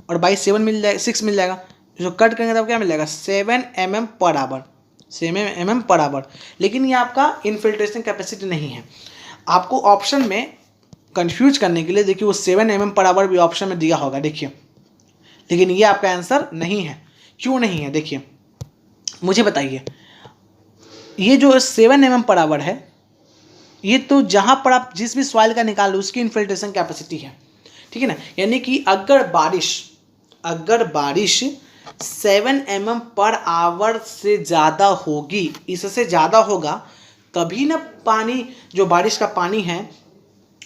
और बाई 7 मिल जाएगा, 6 मिल जाएगा। जो कट करेंगे तब क्या मिलेगा, 7 mm per hour, 7 mm per hour. लेकिन ये आपका इनफिल्ट्रेशन कैपेसिटी नहीं है। आपको ऑप्शन में कंफ्यूज करने के लिए देखिए वो 7 mm पर आवर भी ऑप्शन में दिया होगा, देखिए, लेकिन ये आपका आंसर नहीं है। क्यों नहीं है, देखिए मुझे बताइए। ये जो 7 mm पर आवर है, ये तो जहाँ पर आप जिस भी सॉइल का निकाल लो उसकी इनफिल्ट्रेशन कैपेसिटी है, ठीक है ना। यानी कि अगर बारिश 7 mm पर आवर से ज़्यादा होगी, इससे ज़्यादा होगा तभी ना पानी, जो बारिश का पानी है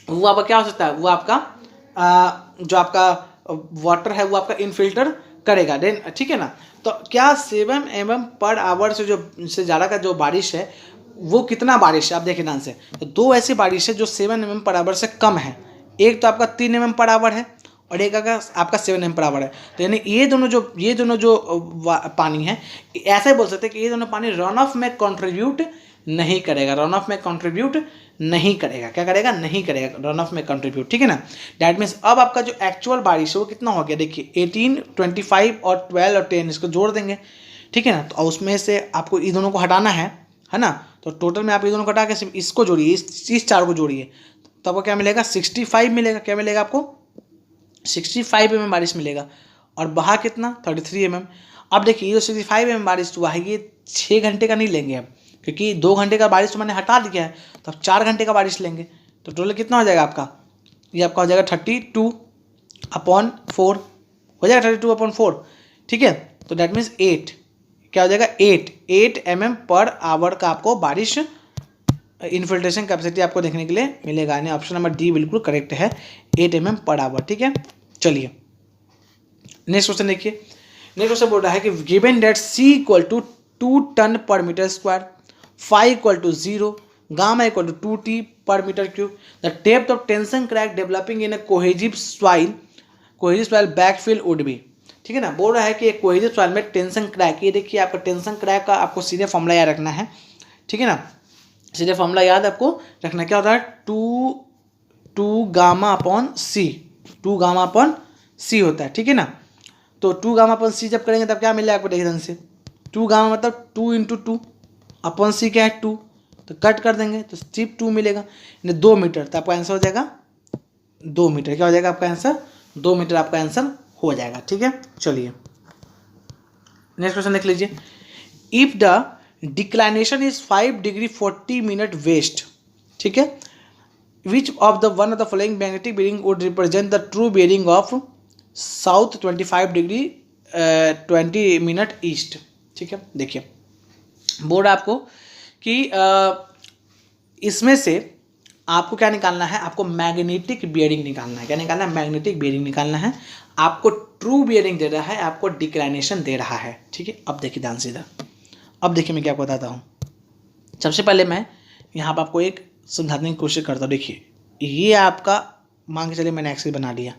वो आपका क्या हो सकता है, वो आपका जो आपका वाटर है वो आपका इनफिल्टर करेगा, देन, ठीक है ना। तो क्या 7 mm पर आवर से ज़्यादा का जो बारिश है वो कितना बारिश है, आप देखिए ध्यान से। तो दो ऐसी बारिश है जो 7 mm पर आवर से कम है। एक तो आपका 3 mm पर आवर है और एक आपका 7 mm पर आवर है। तो यानी ये दोनों जो पानी है, ऐसा ही बोल सकते हैं कि ये दोनों पानी रन ऑफ में कंट्रीब्यूट नहीं करेगा, रन ऑफ में कंट्रीब्यूट नहीं करेगा। क्या करेगा, नहीं करेगा रन ऑफ में कंट्रीब्यूट, ठीक है ना। दैट मीन्स अब आपका जो एक्चुअल बारिश है वो कितना हो गया, देखिए 18, 25 और 12 और 10 इसको जोड़ देंगे, ठीक है ना। तो उसमें से आपको ये दोनों को हटाना है ना। तो टोटल में आप ये दोनों को हटा के सिर्फ इसको जोड़िए, इस 4 को जोड़िए, तो आपको क्या मिलेगा, 65 मिलेगा। क्या मिलेगा आपको, 65 mm बारिश मिलेगा। और बहा कितना, 33 mm। अब देखिए ये 65 mm बारिश हुआ है, ये 6 घंटे का नहीं लेंगे अब, क्योंकि 2 घंटे का बारिश तो मैंने हटा दिया है, तो अब 4 घंटे का बारिश लेंगे। तो टोटल कितना हो जाएगा आपका, ये आपका हो जाएगा 32/4 हो जाएगा, 32/4, ठीक है। तो दैट मीन्स 8, क्या हो जाएगा, 8 mm पर आवर का आपको बारिश इनफिल्ट्रेशन कैपेसिटी आपको देखने के लिए मिलेगा। यानी ऑप्शन नंबर डी बिल्कुल करेक्ट है, 8 mm पर आवर, ठीक है। चलिए नेक्स्ट क्वेश्चन देखिए। नेक्स्ट क्वेश्चन बोल रहा है कि गिवन दैट C = 2 टन पर metre square, phi = 0, gamma = 2T per meter cube, the depth of tension crack developing in a cohesive soil backfill would be, ठीक है ना। बोल रहा है कि एक कोहेसिव सॉइल में टेंशन क्रैक, ये देखिए आपका टेंशन क्रैक का आपको सीधे फॉर्मूला याद रखना है, ठीक है ना। सीधे फॉर्मूला याद आपको रखना, क्या होता है, 2 gamma/c, 2 gamma/c होता है, ठीक है ना। तो 2 gamma/c जब करेंगे तब क्या मिलेगा आपको, देखिए ढंग से, 2 gamma मतलब 2 × 2/c क्या है 2, तो कट कर देंगे तो सिर्फ 2 मिलेगा, यानी 2 मीटर। तो आपका आंसर हो जाएगा 2 मीटर। क्या हो जाएगा आपका आंसर, 2 मीटर आपका आंसर हो जाएगा, ठीक है। चलिए नेक्स्ट क्वेश्चन देख लीजिए। If the declination is 5 degree 40 minute west, ठीक है, which of the one of the following magnetic bearing would represent the true bearing of south 25 degree 20 minute east, ठीक है। देखिए बोल रहा आपको कि इसमें से आपको क्या निकालना है, आपको मैग्नेटिक बेयरिंग निकालना है। क्या निकालना है, मैग्नेटिक बेयरिंग निकालना है। आपको ट्रू बेयरिंग दे रहा है, आपको डिक्लाइनेशन दे रहा है, ठीक है। अब देखिए ध्यान से इधर, अब देखिए मैं क्या आपको बताता हूँ। सबसे पहले मैं यहाँ पर आपको एक समझाने की कोशिश करता हूँ। देखिए ये आपका मान के चलिए मैंने एक्सिस बना लिया,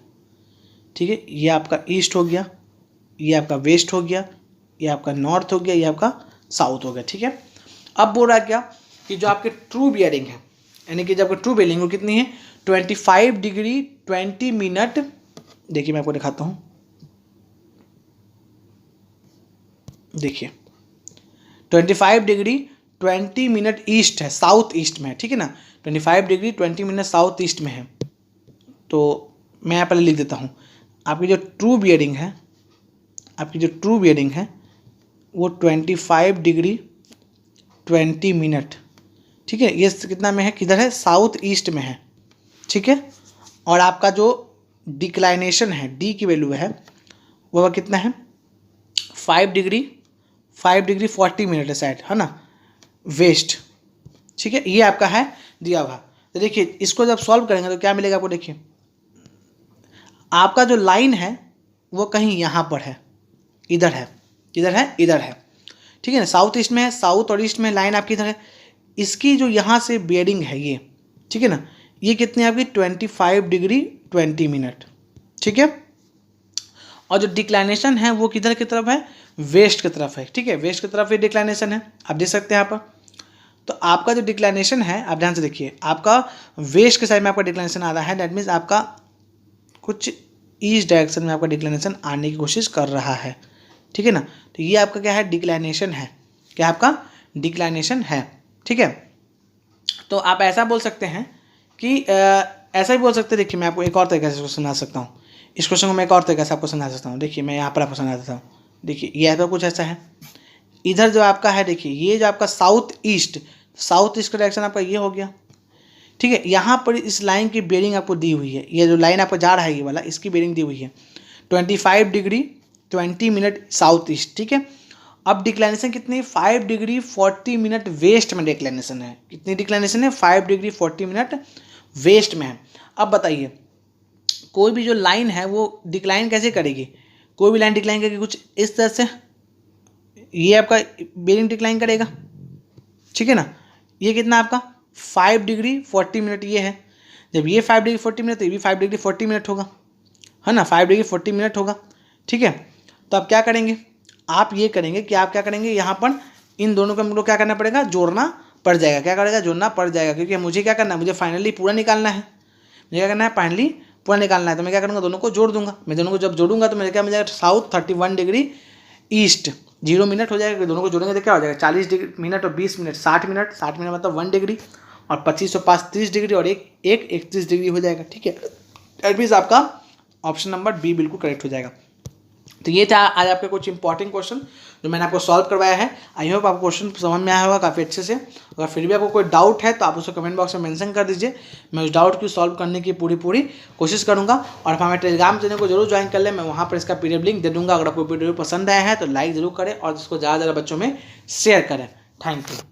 ठीक है। ये आपका ईस्ट हो गया, ये आपका वेस्ट हो गया, ये आपका नॉर्थ हो गया, ये आपका साउथ हो गया, ठीक है। अब बोल रहा है क्या कि जो आपके ट्रू बियरिंग है, यानी कि जब आपकी ट्रू बियरिंग वो कितनी है 25 डिग्री 20 मिनट, देखिए मैं आपको दिखाता हूँ, देखिए 25 डिग्री 20 मिनट ईस्ट है, साउथ ईस्ट में है, ठीक है ना, 25 डिग्री 20 मिनट साउथ ईस्ट में है। तो मैं यहाँ पहले लिख देता हूँ, आपकी जो ट्रू बियरिंग है, आपकी जो ट्रू बियरिंग है वो 25 डिग्री 20 मिनट, ठीक है, ये कितना में है, किधर है, साउथ ईस्ट में है, ठीक है। और आपका जो डिक्लाइनेशन है, डी की वैल्यू है वो कितना है 5 डिग्री 40 मिनट है शायद, है ना, वेस्ट, ठीक है, ये आपका है दिया हुआ। तो देखिए इसको जब सॉल्व करेंगे तो क्या मिलेगा आपको, देखिए आपका जो लाइन है वो कहीं यहाँ पर है, इधर है, किधर है, इधर है, ठीक है ना, साउथ ईस्ट में है, साउथ और ईस्ट में लाइन आपकी इधर है। इसकी जो यहाँ से बियरिंग है ये, ठीक है ना, ये कितनी आपकी 25 डिग्री 20 मिनट, ठीक है। और जो डिक्लाइनेशन है वो किधर की तरफ है, वेस्ट की तरफ है, ठीक है, वेस्ट की तरफ ये डिक्लाइनेशन है, आप देख सकते हैं यहाँ पर। तो आपका जो डिक्लाइनेशन है आप ध्यान से देखिए, आपका वेस्ट के साइड में आपका डिक्लाइनेशन आ रहा है, दैट मीन्स आपका कुछ ईस्ट डायरेक्शन में आपका डिक्लाइनेशन आने की कोशिश कर रहा है, ठीक है ना। तो ये आपका क्या है, डिक्लाइनेशन है, क्या आपका डिक्लाइनेशन है, ठीक है। तो आप ऐसा बोल सकते हैं कि ऐसा ही बोल सकते हैं, देखिए मैं आपको एक और तरीके से इसको समझा सकता हूँ, इस क्वेश्चन को मैं एक और तरीके से आपको समझा सकता हूँ। देखिए मैं यहाँ पर आपको समझा देता हूँ, देखिए ये तो कुछ ऐसा है, इधर जो आपका है, देखिए ये जो आपका साउथ ईस्ट का डायरेक्शन आपका ये हो गया, ठीक है। यहाँ पर इस लाइन की बेरिंग आपको दी हुई है, ये जो लाइन आपको जा रहा है ये वाला, इसकी बेरिंग दी हुई है 25 डिग्री 20 मिनट साउथ ईस्ट, ठीक है। अब डिक्लाइनेशन कितनी, 5 डिग्री 40 मिनट वेस्ट में डिक्लाइनेशन है, कितनी डिक्लाइनेशन है, 5 डिग्री 40 मिनट वेस्ट में है। अब बताइए कोई भी जो लाइन है वो डिक्लाइन कैसे करेगी, कोई भी लाइन डिक्लाइन करेगी कुछ इस तरह से, ये आपका बेरिंग डिक्लाइन करेगा, ठीक है ना। ये कितना आपका 5 डिग्री 40 मिनट ये है, जब ये 5 डिग्री 40 मिनट तो ये भी 5 डिग्री 40 मिनट होगा, है ना, 5 डिग्री 40 मिनट होगा, ठीक है। तो आप क्या करेंगे, आप ये करेंगे कि आप क्या करेंगे, यहाँ पर इन दोनों को हम लोग क्या करना पड़ेगा, जोड़ना पड़ जाएगा, क्या करेगा, जोड़ना पड़ जाएगा, क्योंकि मुझे क्या करना है, मुझे फाइनली पूरा निकालना है, मुझे क्या करना है, फाइनली पूरा निकालना है। तो मैं क्या करूँगा, दोनों को जोड़ दूंगा, मैं दोनों को जब जोड़ूंगा तो मेरे क्या मिल जाएगा, साउथ 31 डिग्री ईस्ट 0 मिनट हो जाएगा, दोनों को जोड़ेंगे तो क्या हो जाएगा 40 डिग्री मिनट और 20 मिनट 60 मिनट, 60 मिनट मतलब 1 डिग्री, और 25 और 5 30 डिग्री, और एक 31 डिग्री हो जाएगा, ठीक है। दैट मीन्स आपका ऑप्शन नंबर बी बिल्कुल करेक्ट हो जाएगा। तो ये था आज आपके कुछ इंपॉर्टेंट क्वेश्चन जो मैंने आपको सॉल्व करवाया है। आई होप आपको क्वेश्चन समझ में आया होगा काफ़ी अच्छे से। अगर फिर भी आपको कोई डाउट है तो आप उसको कमेंट बॉक्स में मेंशन कर दीजिए, मैं उस डाउट को सॉल्व करने की पूरी कोशिश करूंगा। और आप हमारे टेलीग्राम चैनल को जरूर ज्वाइन कर लें, मैं वहाँ पर इसका पीडीएफ लिंक दे दूँगा। अगर आपको वीडियो पसंद आया है तो लाइक ज़रूर करें और इसको ज़्यादा बच्चों में शेयर करें। Thank you.